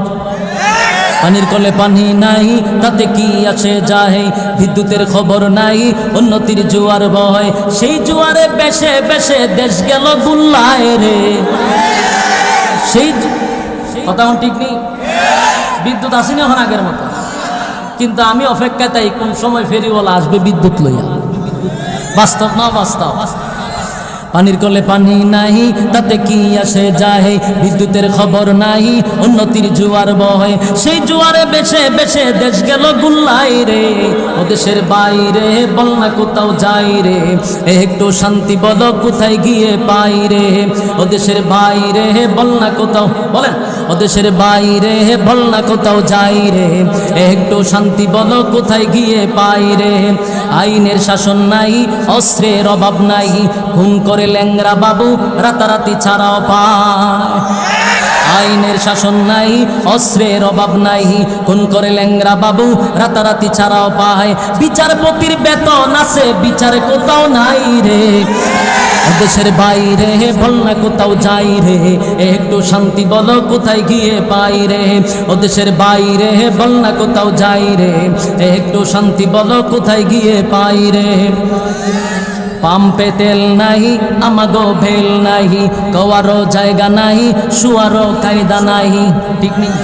S1: পানির কলে পানি নাই, তাতে কি আসে যায়, বিদ্যুতের খবর নাই, উন্নতির জোয়ার বয়। সেই জোয়ারে বেশে বেশে দেশ গেল গুল্লায় রে। সেই কথা ঠিক নেই, বিদ্যুৎ আসেনি এখন আগের মতো, কিন্তু আমি অপেক্ষায় তাই কোন সময় ফেরিওয়ালা আসবে বিদ্যুৎ লইয়া। বাস্তব না বাস্তব? পানির কলে পানি নাই, তাতে কি আসে যায়, বিদ্যুতের খবর নাই, উন্নতির জোয়ার বয়। সেই জোয়ারে বেশে বেশে দেশ গেল গুল্লাই রে। ও দেশের বাইরে বল না কোথাও যাই রে, একটু শান্তি বলো কোথায় গিয়ে পাই রে। ও দেশের বাইরে বল না কোথাও, বলেন। ও ও দেশের বাইরে বল না কোথাও যাই রে, একটু শান্তি বলো কোথায় গিয়ে পাই রে। আইনের শাসন নাই, অস্ত্রের অভাব নাই, খুন করে ল্যাংরা বাবু রাতারাতি ছাড়াও পায়। আইনের শাসন নাই, অস্ত্রের অভাব নাই, খুন করে ল্যাংরা বাবু রাতারাতি ছাড়াও পায়। বিচারপতির বেতন আছে, বিচার কোথাও নাই রে। দেশের বাইরে বল না কোথাও যাই রে, একটু শান্তি বলো কোথায় গিয়ে পাই রে। ও দেশের বাইরে বল না কোথাও যাই রে, একটু শান্তি বলো কোথায় গিয়ে পাই রে। পাম্পে তেল নাই, আমাগো ভেল নাই, কওয়ারও জায়গা নাই, শুয়ারও কায়দা নাই। ঠিক নেই?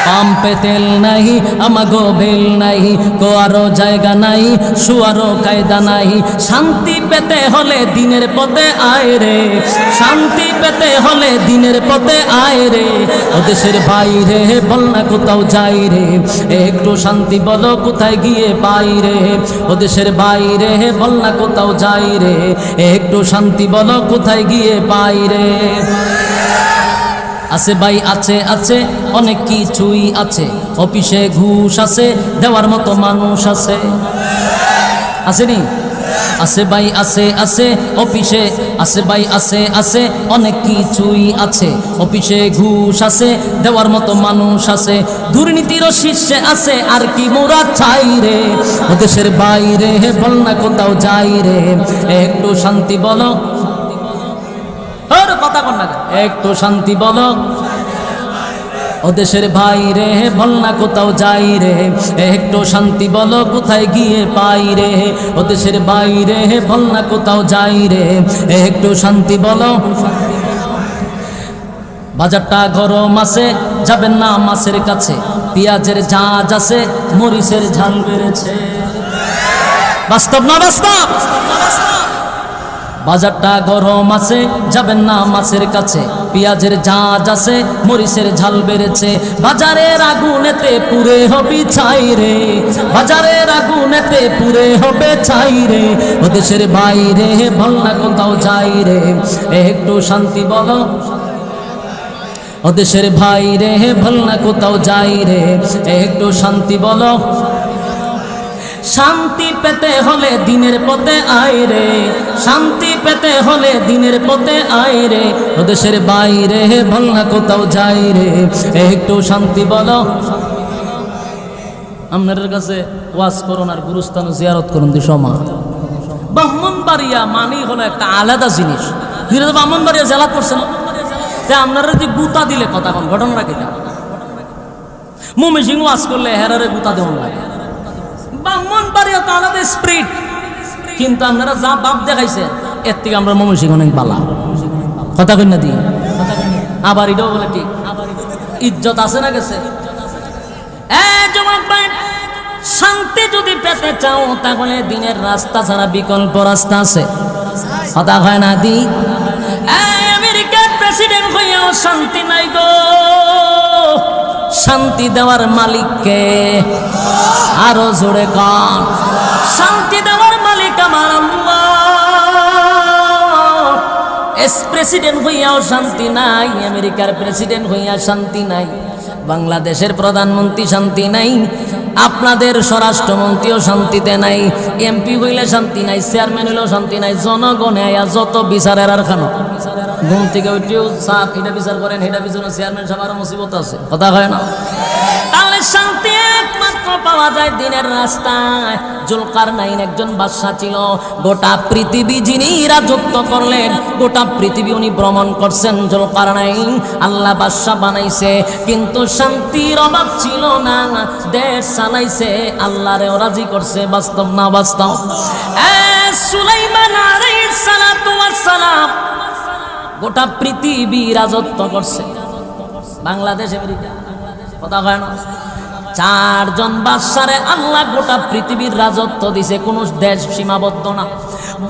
S1: পাম্পে তেল নাই, আমাগো ভেল নাই, কোয়ারও জায়গা নাই, শুয়ারও কায়দা নাই। শান্তি পেতে হলে দিনের পথে আয় রে, শান্তি পেতে হলে দিনের পথে আয় রে। ও দেশের বাইরে বল না কোথাও যাই রে, একটু শান্তি বলো কোথায় গিয়ে পাই রে। ও দেশের বাইরে বল না কোথাও যাই রে, একটু শান্তি বলো কোথায় গিয়ে পাই রে। আছে ভাই আছে আছে অনেক কিছুই আছে, অফিসে ঘুষ আছে, দেওয়ার মতো মানুষ আছে। আসেনি? আছে ভাই আছে আছে অফিসে, আছে ভাই আছে আছে অনেক কিছুই আছে, অফিসে ঘুষ আছে, দেওয়ার মতো মানুষ আছে। দুর্নীতিরও শীর্ষে আছে, আর কি মোরা চাই রে। ও দেশের বাইরে বল না কোথাও যাই রে, একটু শান্তি বলো। কথা কন না, একটু শান্তি বলো। ও দেশের বাইরে বল না কোথাও যাই রে, একটু শান্তি বলো কোথায় গিয়ে পাই রে। ও দেশের বাইরে বল না কোথাও যাই রে, একটু শান্তি বলো। বাজারটা গরম আছে, যাবেন না মাছের কাছে, পেঁয়াজের ঝাঁজ আছে, মরিচের ঝাল বেড়েছে। বাস্তব না বাস্তব? বাজারটা গরম আছে, যাবেন না মাছের কাছে, পেঁয়াজের ঝাঁজ আছে, মরিচের ঝাল বেড়েছে। বাজারের আগুনেতে পুড়ে হবে ছাই রে, বাজারের আগুনেতে পুড়ে হবে ছাই রে। ও দেশের বাইরে বল না কোথাও যাই রে, একটু শান্তি বলো। ও দেশের বাইরে বল না কোথাও যাই রে, একটু শান্তি বলো। শান্তি পেতে হলে দিনের পথে আয় রে, শান্তি পেতে হলে দিনের পথে আয় রে। ও দেশের বাইরে বল না কোথাও যাই রে, একটু শান্তি বলো। আপনাদের কাছে ওয়াজ করুন আর গুরুস্থান জিয়ারত করুন দিশমা। ব্রাহ্মণবাড়িয়া মানেই হলো একটা আলাদা জিনিস। ব্রাহ্মণবাড়িয়া জেলা করছেন, আপনারা যে গুতা দিলে কথা কোন ঘটনা কিনা, ময়মনসিংহ ওয়াজ করলে হেরারে গুতা দেওয়া লাগে। ব্রাহ্মণবাড়িয়া তো আলাদা স্পিরিট, কিন্তু আপনারা যা বাপ দেখাইছে এর থেকে আমরা ময়মনসিংহ অনেক বালা। কথা কই না দি? আবার এটাও বলে ঠিক, ইজ্জত আছে না গেছে? শান্তি যদি পেতে চাও তাহলে দিনের রাস্তা ছাড়া বিকল্প রাস্তা আছে। কথা হয় না দি? আমেরিকার প্রেসিডেন্ট হইয়াও শান্তি নাই গো। শান্তি দেওয়ার মালিককে আরো জোরে কান, শান্তি দেওয়ার মালিক আমার আল্লাহ। এস প্রেসিডেন্ট হইয়াও শান্তি নাই, আমেরিকার প্রেসিডেন্ট হইয়া শান্তি নাই, বাংলাদেশের প্রধানমন্ত্রী শান্তি নাই, আপনাদের স্বরাষ্ট্রমন্ত্রীও শান্তিতে নাই, এমপি হইলে শান্তি নাই, চেয়ারম্যান হইলেও শান্তি নাই। জনগণে আয়া যত বিচারের আর খানো, ঘুম থেকে উঠেও সাপ এটা বিচার করেন, এটা বিচার চেয়ারম্যান সবার মুসিবত আছে। কথা হয় না? তাহলে শান্তি একমাত্র পাওয়া যায় দিনের রাস্তায়। জুলকারনাইন একজন বাদশা ছিল, গোটা পৃথিবী যিনি রাজত্ব করলেন, গোটা পৃথিবী উনি ভ্রমণ করছেন। জুলকারনাইন আল্লাহ বাদশা বানাইছে, কিন্তু শান্তির অভাব ছিল না, দেশ চালাইছে, আল্লাহরেও রাজি করছে। বাস্তব না বাস্তব? সুলাইমান আলাইহিস সালাতু ওয়াস সালাম গোটা পৃথিবী রাজত্ব করছে, বাংলাদেশ আমেরিকা। কথা হয় না? চারজন বাদশারে আল্লাহ গোটা পৃথিবীর রাজত্ব দিছে, কোন দেশ সীমাবদ্ধ না।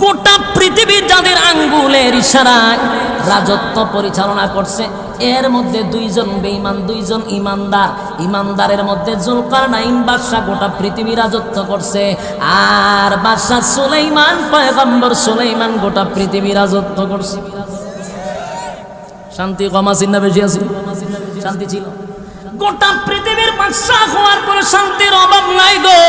S1: গোটা পৃথিবীর যাদের আঙ্গুলের ইশারায় রাজত্ব পরিচালনা করছে, এর মধ্যে দুইজন বেঈমান, দুইজন ইমানদার। ইমানদারের মধ্যে জুলকারনাইন বাদশা গোটা পৃথিবী রাজত্ব করছে, আর বাদশা সুলাইমান, পয়গম্বর সুলাইমান গোটা পৃথিবী রাজত্ব করছে। শান্তি কম আছে না বেশি আছে? শান্তি ছিল? গোটা পৃথিবীর বাদশা হওয়ার পরে শান্তির অভাব নাই গো।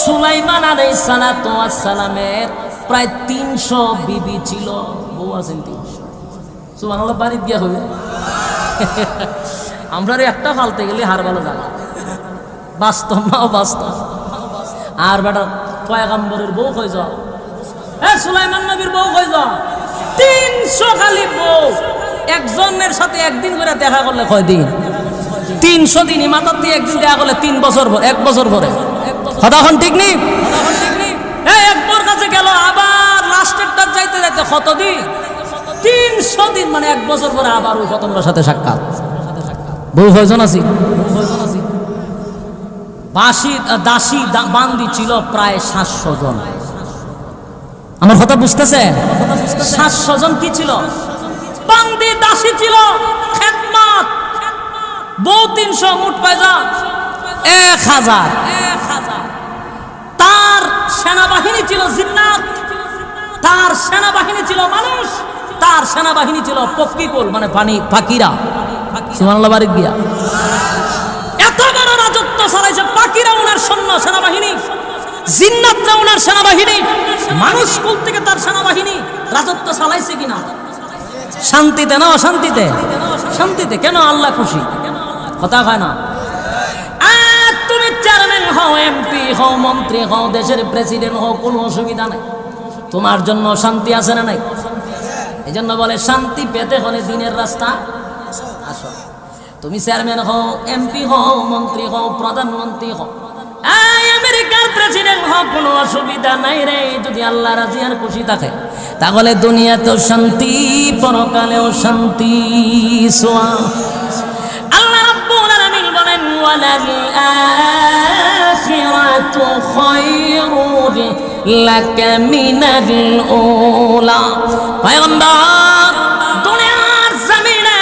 S1: সুলাইমান আলাইহিস সালাতু ওয়াস সালামের প্রায় 300 বিবি ছিল, বউ আছেন 300। সুবহানাল্লাহ, বাড়ি গিয়া হইল। আমরা একটা ফালতে গেলে হার ভালো জানা, বাস্তব না বাস্তব। আর বেটা পয়গম্বরের বউ কই যাও, সুলাইমান নবীর বউ কই যাও, 300 খালি বউ। একজনের সাথে একদিন করে দেখা করলে কয় দিন? 300 দিন। মাথার দিয়ে একদিন দেখা করলে 3 বছর পর, 1 বছর পরে। কথা এখন ঠিক নেই? একবার কাছে গেল, আবার লাস্টেরটা যাইতে যাইতে কতদিন? 300 দিন, মানে 1 বছর পরে আবার ওই খতমের সাথে সাক্ষাৎ। বউ কয়জন আছি? দাসী বান্দি ছিল প্রায় 700 জন। আমার কথা বুঝতেছে? 700 জন কি ছিল? বান্দি দাসী ছিল, খেদমত। বউ 300, মোট পয়সা 1000। তার সেনাবাহিনী ছিল জিন্নাত, তার সেনাবাহিনী ছিল মানুষ, তার সেনাবাহিনী ছিল পক্ষীকুল, মানে পাখিরা। সুবহানাল্লাহ, বাড়ি গিয়া এত বড় রাজত্ব চালাইছে। পাখিরা ওনার সৈন্য সেনাবাহিনী, জিন্নাতরা ওনার সেনাবাহিনী, মানুষ কুল থেকে তার সেনাবাহিনী। রাজত্ব চালাইছে কিনা? শান্তিতে না অশান্তিতে? শান্তিতে। কেন? আল্লাহ খুশি। কথা হয় না? তুমি চেয়ারম্যান হও, এমপি হও, মন্ত্রী হও, দেশের প্রেসিডেন্ট হও, কোনো অসুবিধা নাই। তোমার জন্য শান্তি আছে না নাই? এই জন্য বলে শান্তি পেতে হলে দিনের রাস্তা আসো। তুমি চেয়ারম্যান হও, এমপি হও, মন্ত্রী হও, প্রধানমন্ত্রী হও, আমেরিকার প্রেসিডেন্ট হও, কোনো অসুবিধা নাই রে। যদি আল্লাহ রাজি আর খুশি থাকে তাহলে দুনিয়াতেও শান্তি, পরকালেও শান্তি। আল্লাহ রাব্বুল আলামিন বলেন, ওয়ালাল আখিরাতু খায়রুন লাকা মিনাল উলা। পয়গম্বর, দুনিয়ার জমিনে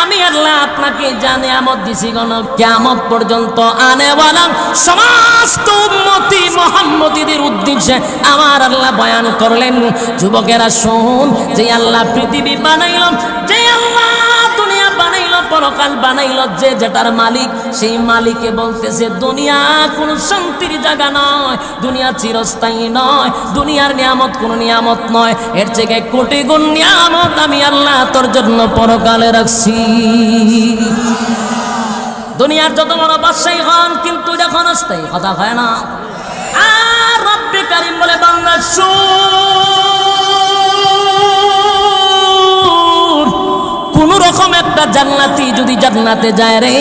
S1: আমি আল্লাহ আপনাকে জানে আমত দিছি গণ কিয়ামত পর্যন্ত আনেওয়ালা সমস্ত উম্মতি মুহাম্মদীদের উদ্দেশ্যে আমার আল্লাহ বয়ান করলেন। যুবকেরা শুন, যে আল্লাহ পৃথিবী বানাইল, যে আল্লাহ দুনিয়া বানাইল, পরকাল বানাইল, যে যেটার মালিক, সেই মালিকে বলতেছে দুনিয়া কোনো শান্তির জায়গা নয়, দুনিয়া চিরস্থায়ী নয়, দুনিয়ার নিয়ামত কোনো নিয়ামত নয়, এর থেকে কোটি গুণ নিয়ামত আমি আল্লাহ তোর জন্য পরকালে রাখছি। দুনিয়ার যত বড় বাদশাহী হন, কিন্তু যখন অস্থায়ী। কথা হয় না? আর রব্বে কারীম বলে, বান্দা কোন রকম একটা জান্নাতি যদি জান্নাতে যায় রে,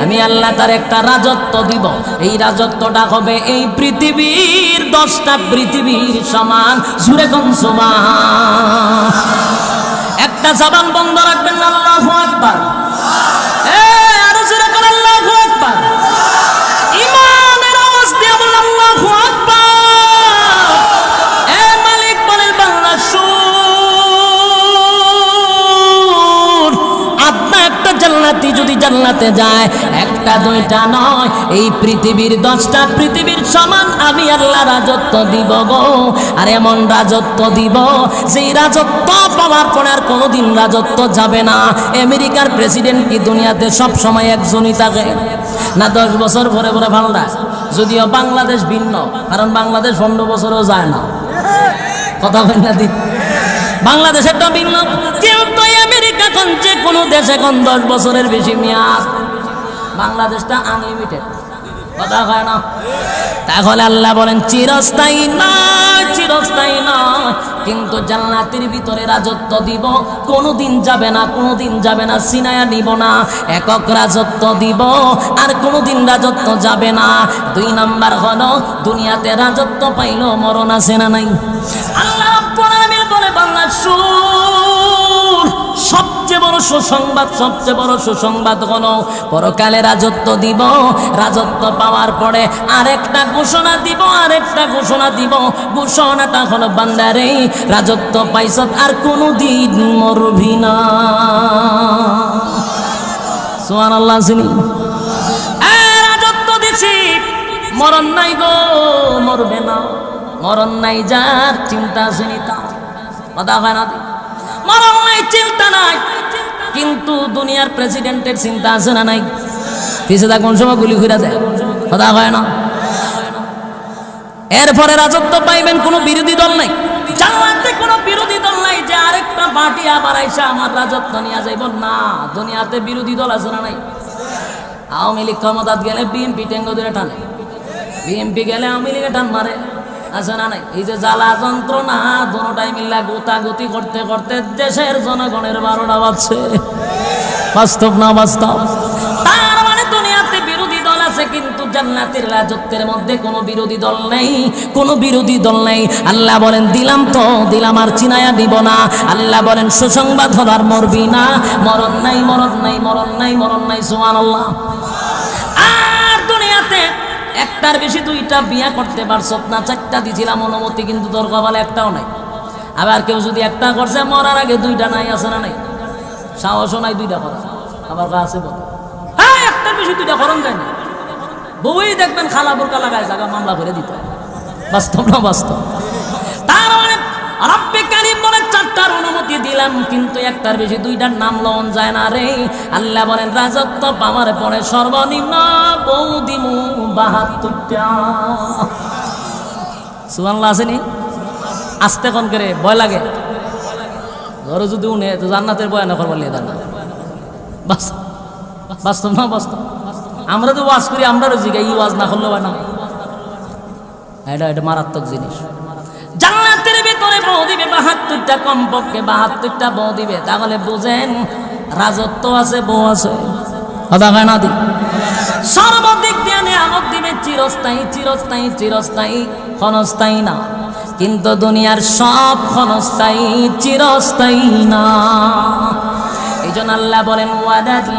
S1: আমি আল্লাহ তার একটা রাজত্ব দিব। এই রাজত্বটা হবে এই পৃথিবীর 10টা পৃথিবীর সমান। জুরে কোন সুবহান। একটা জবান বন্ধ রাখবেন, আল্লাহু আকবার। আরো জোরে করে আল্লাহু আকবার। ইমানের আওয়াজ দিয়ে বলেন আল্লাহু আকবার। মালিক বলেন, বান্দা শুন, আপনি একটা জান্নাতি যদি জান্নাতে যায়, একটা দুইটা নয়, এই পৃথিবীর 10টা পৃথিবীর সমান আমি আল্লাহ রাজত্ব দিব গো। আর এমন রাজত্ব দিব, যেই রাজত্ব পাওয়ার পরে আর কোনোদিন রাজত্ব যাবে না। আমেরিকার প্রেসিডেন্ট কি দুনিয়াতে সব সময় একজনই থাকে না? 10 বছর পরে পরে পাল্টায়। যদিও বাংলাদেশ ভিন্ন, কারণ বাংলাদেশ 15 বছরও যায় না। কথা বলেন না দিন, বাংলাদেশেরটা ভিন্ন। কিন্তু আমেরিকা কোন যে কোনো দেশে এখন 10 বছরের বেশি মেয়াদ, বাংলাদেশটা আনলিমিটেড। কথা হয় না? তাহলে আল্লাহ বলেন চিরস্থায়ী নয়, চিরস্থায়ী নয়, কিন্তু জান্নাতের ভিতরে রাজত্ব দিব, কোনোদিন যাবে না, কোনোদিন যাবে না, সিনায়া নিব না, একক রাজত্ব দিব, আর কোনোদিন রাজত্ব যাবে না। 2 নাম্বার হলো, দুনিয়াতে রাজত্ব পাইলো মরণ আছে না নাই? আল্লাহ রাব্বুল আলামিন বলে, বান্দা শুন, সবচেয়ে বড় সুসংবাদ, সবচেয়ে বড় সুসংবাদ হলো পরকালে রাজত্ব দিব। রাজত্ব পাওয়ার পরে আরেকটা ঘোষণা দিব, আরেকটা ঘোষণা দিব। ঘোষণাটা হলো, বান্দারে রাজত্ব পাইছ আর কোনোদিন মরবি না। সুবহানাল্লাহ। রাজত্ব দিছি, মরণ নাই গো, মরবে না। মরণ নাই যার, চিন্তা শুনি তা। কথা হয় না? মরণ নাই, চিন্তা নাই, কিন্তু দুনিয়ার প্রেসিডেন্টের চিন্তা আছে না নাই? পিছে তা কোন সময় গুলি ঘুরে যায়, কথা হয় না। এরপরে রাজত্ব পাইবেন কোনো বিরোধী দল নাই, জান্নাতে কোনো বিরোধী দল নাই যে আরেকটা পার্টি আবার আইসা আমার রাজত্ব নিয়ে যাইব না। দুনিয়াতে বিরোধী দল আছে না নাই? আওয়ামী লীগ ক্ষমতাত গেলে বিএনপি টেঙ্গো ধরে টানে, বিএনপি গেলে আওয়ামী লীগে টান মারে, আছে না নাই? এই যে জ্বালা যন্ত্রণা দুটাই মিল্লা গোতাগুতি করতে করতে দেশের জনগণের 12টা বাজছে। বাস্তব না বাস্তব? তার মানে দুনিয়াতে বিরোধী দল আছে কিন্তু জান্নাতের রাজত্বের মধ্যে কোনো বিরোধী দল নেই, কোনো বিরোধী দল নেই। আল্লাহ বলেন দিলাম তো দিলাম, আর চিনায়া দিব না। আল্লাহ বলেন সুসংবাদ হবার মরবি না, মরণ নাই মরণ নাই মরণ নাই মরণ নাই, সুবহানাল্লাহ। আর দুনিয়াতে একটার বেশি 2টা বিয়া করতে পারছ না, 4টা দিছিলাম অনুমতি, কিন্তু তোর কপালে একটাও নাই। আবার কেউ যদি একটা করছে মরার আগে 2টা নাই, আছে না নাই? সাহসও নাই 2টা করা, আবার আছে বল হ্যাঁ একটার বেশি 2টা করণ যায় না। বউই দেখবেন খালা বোরকা লাগায় জায়গা মামলা করে দিতে হয়। বাস্তব না বাস্তব? তার মানে রব্বে কারীম বলেন 4টার অনুমতি দিলাম কিন্তু একটার বেশি 2টার নাম লওন যায় না রে। আল্লাহ বলেন রাজত্ব পাওয়ার পরে সর্বনিম্ন বউ দিমু 72টা। সুবহানাল্লাহ আসেনি? আস্তে কোন করে ভয় লাগে, ধরো যদি উনি তো জান্নাতের বয়ান করবার লিয়ে দেন না। বাস্তব না বাস্তব? আমরা তো ওয়াজ করি, আমরা রোজিকা এই ওয়াজ না করলে হয় না। এটা মারাত্মক জিনিস। জান্নাতের ভিতরে বউ দিবে 72টা, কমপক্ষে 72টা বউ দিবে। তাহলে বুঝেন রাজত্ব আছে, বউ আছে, কথা হয় না? দি সর্বদিক দিয়ে নিয়ামত দিবে, চিরস্থায়ী চিরস্থায়ী চিরস্থায়ী, ক্ষণস্থায়ী না। কিন্তু দুনিয়ার সব ক্ষণস্থায়ী, চিরস্থায়ী না। এই জন্য আল্লাহ বলেন ওয়াদাল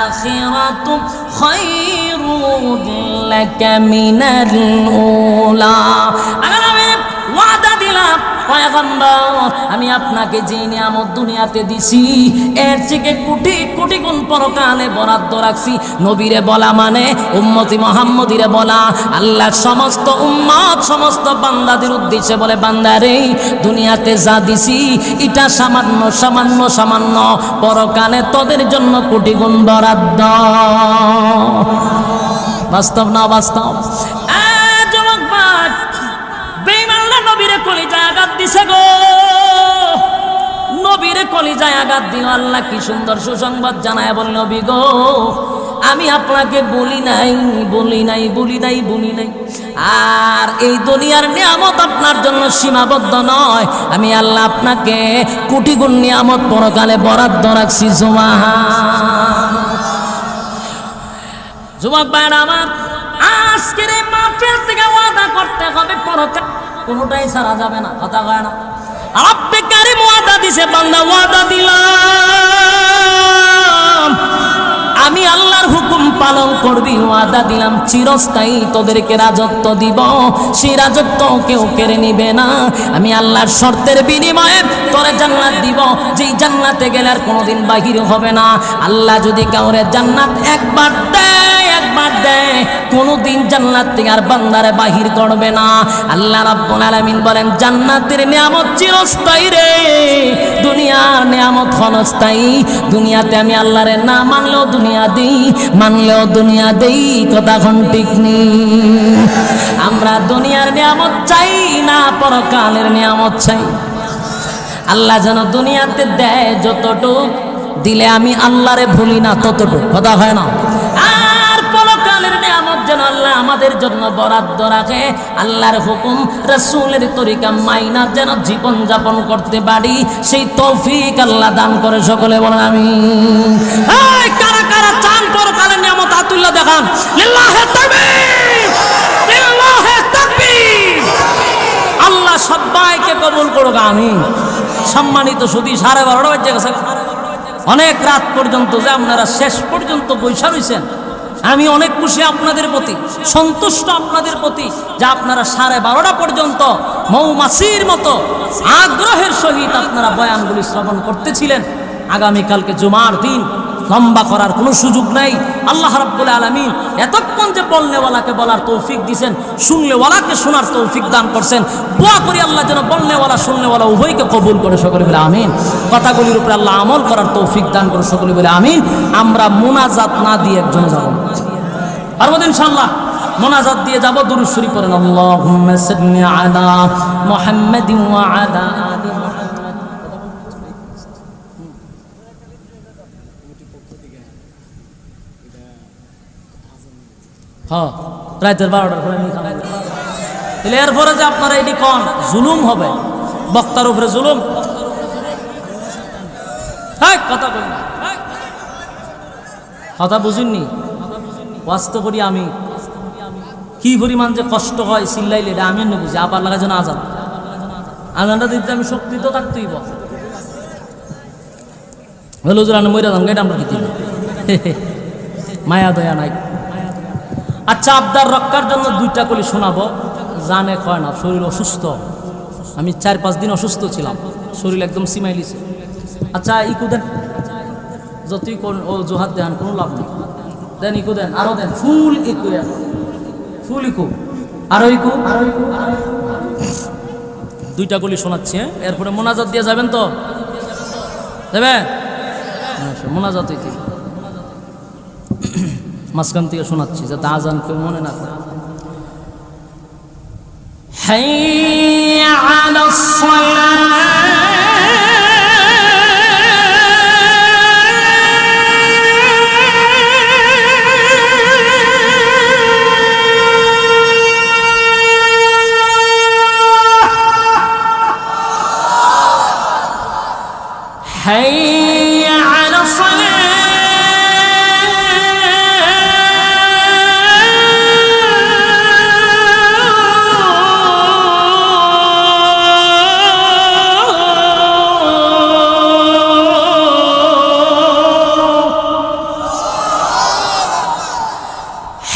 S1: আখিরাতু খায়রুল লাকা মিনাল উলা। ওয়াদা দিলাম পয়গম্বর, আমি আপনাকে যে নিয়ামত দুনিয়াতে দিছি এর থেকে কোটি কোটি গুণ পরকালে বরাদ্দ রাখছি। নবীরে বলা মানে উম্মতি মুহাম্মদীরে বলা। আল্লাহ সমস্ত উম্মত সমস্ত বান্দাদের উদ্দেশ্যে বলে, বান্দারে দুনিয়াতে যা দিছি এটা সামান্য সামান্য সামান্য, পরকালে তোদের জন্য কোটি গুণ বরাদ্দ। বাস্তব না বাস্তব? নবীরে কলিজায় আঘাত দিছে গো, নবীরে কলিজায় আঘাত দিল। আল্লাহ কি সুন্দর সুসংবাদ জানায় বল, নবী গো আমি আপনাকে বলি নাই বলি নাই বলি নাই বলি নাই। আর এই দুনিয়ার নিয়ামত আপনার জন্য সীমাবদ্ধ নয়, আমি আল্লাহ আপনাকে কোটি গুণ নিয়ামত পরকালে বরাদ্দ রাখছি। যুবক ভাইরা আমার, আজকের এই মাহফিল থেকে ওয়াদা করতে হবে পরকাল কোনটাই ছাড়া যাবে না, কথা কয় না? রব্বে কারীম ওয়াদা দিছে, বান্দা ওয়াদা দিলাম আমি আল্লাহর হুকুম পালন করবি, ওয়াদা দিলাম চিরস্থায়ী তোদেরকে রাজত্ব দিব, সেই রাজত্ব কেউ কেড়ে নিবে না। আমি আল্লাহর শর্তের বিনিময়ে তোরে জান্নাত দিব, যেই জান্নাতে গেলে আর কোনোদিন বাহির হবে না। আল্লাহ যদি কাউরে জান্নাত একবার দেয় কোনদিন জান্নাত থেকে আর বান্দারে বাহির করবে না। আল্লাহ রাব্বুল আলামিন বলেন জান্নাতের নিয়ামত চিরস্থায়ী রে, দুনিয়ার নিয়ামত ক্ষণস্থায়ী। দুনিয়াতে আমি আল্লাহরে না মানলেও দুনিয়া দেই, মানলেও দুনিয়া দেই, কথা কোন ঠিক নেই? আমরা দুনিয়ার নিয়ামত চাই না, পরকালের নিয়ামত চাই। আল্লাহ যেন দুনিয়াতে দেয় যতটুক, দিলে আমি আল্লাহরে ভুলি না ততটুক, কথা হয় না? যেন আল্লাহ আমাদের জন্য বরাদ্দ রাখে, আল্লাহর হুকুম রাসূলের তরিকা মাইনা যেন জীবন যাপন করতে পারি, সেই তৌফিক আল্লাহ দান করে। সকলে বলেন আমিন। এই কারা কারা চান পরকালের নিয়ামত আতুল্লাহ দেখান, লিল্লাহি তাকবীর, লিল্লাহি তাকবীর। আল্লাহ সবাইকে কবুল করুক, আমিন। সম্মানিত সুধী, 12:30 বাজে গেছে, অনেক রাত পর্যন্ত যে আপনারা শেষ পর্যন্ত বৈশা রইছেন, আমি অনেক খুশি আপনাদের প্রতি, সন্তুষ্ট আপনাদের প্রতি যে আপনারা 12:30 পর্যন্ত মৌমাছির মতো আগ্রহের সহিত আপনারা বয়ানগুলি শ্রবণ করতেছিলেন। আগামীকালকে জুমার দিন লম্বা করার কোনো সুযোগ নাই। আল্লাহ রাব্বুল আলামিন এতক্ষণ যে বলনেওয়ালাকে বলার তৌফিক দিয়েছেন, শুনলেওয়ালাকে শোনার তৌফিক দান করছেন। দোয়া করি আল্লাহ যেন বলনেওয়ালা শুননেওয়ালা উভয়কে কবুল করে, সকলে বলে আমিন। কথাগুলির উপরে আল্লাহ আমল করার তৌফিক দান করে, সকলে বলে আমিন। আমরা মুনাজাত না দিয়ে একজন যাব, পারবো ইনশাআল্লাহ। মুনাজাত দিয়ে যাব। দুরূদ শরীফ পড়েন, আল্লাহুম্মা সাল্লি আলা মুহাম্মাদিন ওয়া আলা আলি মুহাম্মাদ। হ্যাঁ, রাতের 12টার পরে আমি খাবো। তাহলে এরপরে যে আপনারা এটি কোন জুলুম হবে, বক্তার উপরে জুলুম। হ্যাঁ, কথা বলি, কথা বুঝিনি। ওয়াস্ত করি আমি কি পরিমাণ যে কষ্ট হয় চিল্লাইলে, এটা আমি না বুঝি। আবার লাগা যেন আজান, আজানটা দিতে আমি শক্তি তো থাকতেই বল হলো জোরানো মইরা যান গাইড আমরা কি মায়া দয়া নাই। আচ্ছা, আবদার রক্ষার জন্য 2টা কলি শোনাবো। জানে কয় না, শরীর অসুস্থ। আমি 4-5 দিন অসুস্থ ছিলাম, শরীর একদম সিমাইলিছে। আচ্ছা, ইকু দেন, যতই কোন ও জোহাত দেন কোনো লাভ নেই। দেন ইকু দেন, আরো দেন, ফুল ইকু, ফুল ইকু, আরো ইকু। 2টা কলি শোনাচ্ছি। এরপরে মোনাজাত দিয়ে যাবেন তো, দেবে মোনাজাত হইতে মাঝখান থেকে শোনাচ্ছি যাতে আজান কেউ মনে না করে। হাইয়া আলাস সালাহ, حي على الصلاة.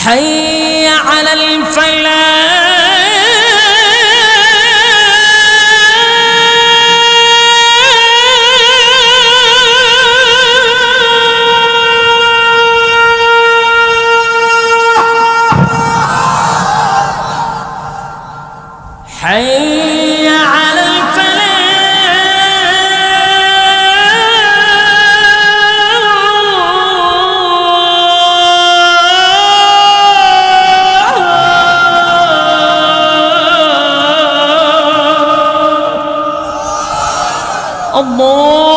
S1: حي على الفلاح. حي على الفلاح. الله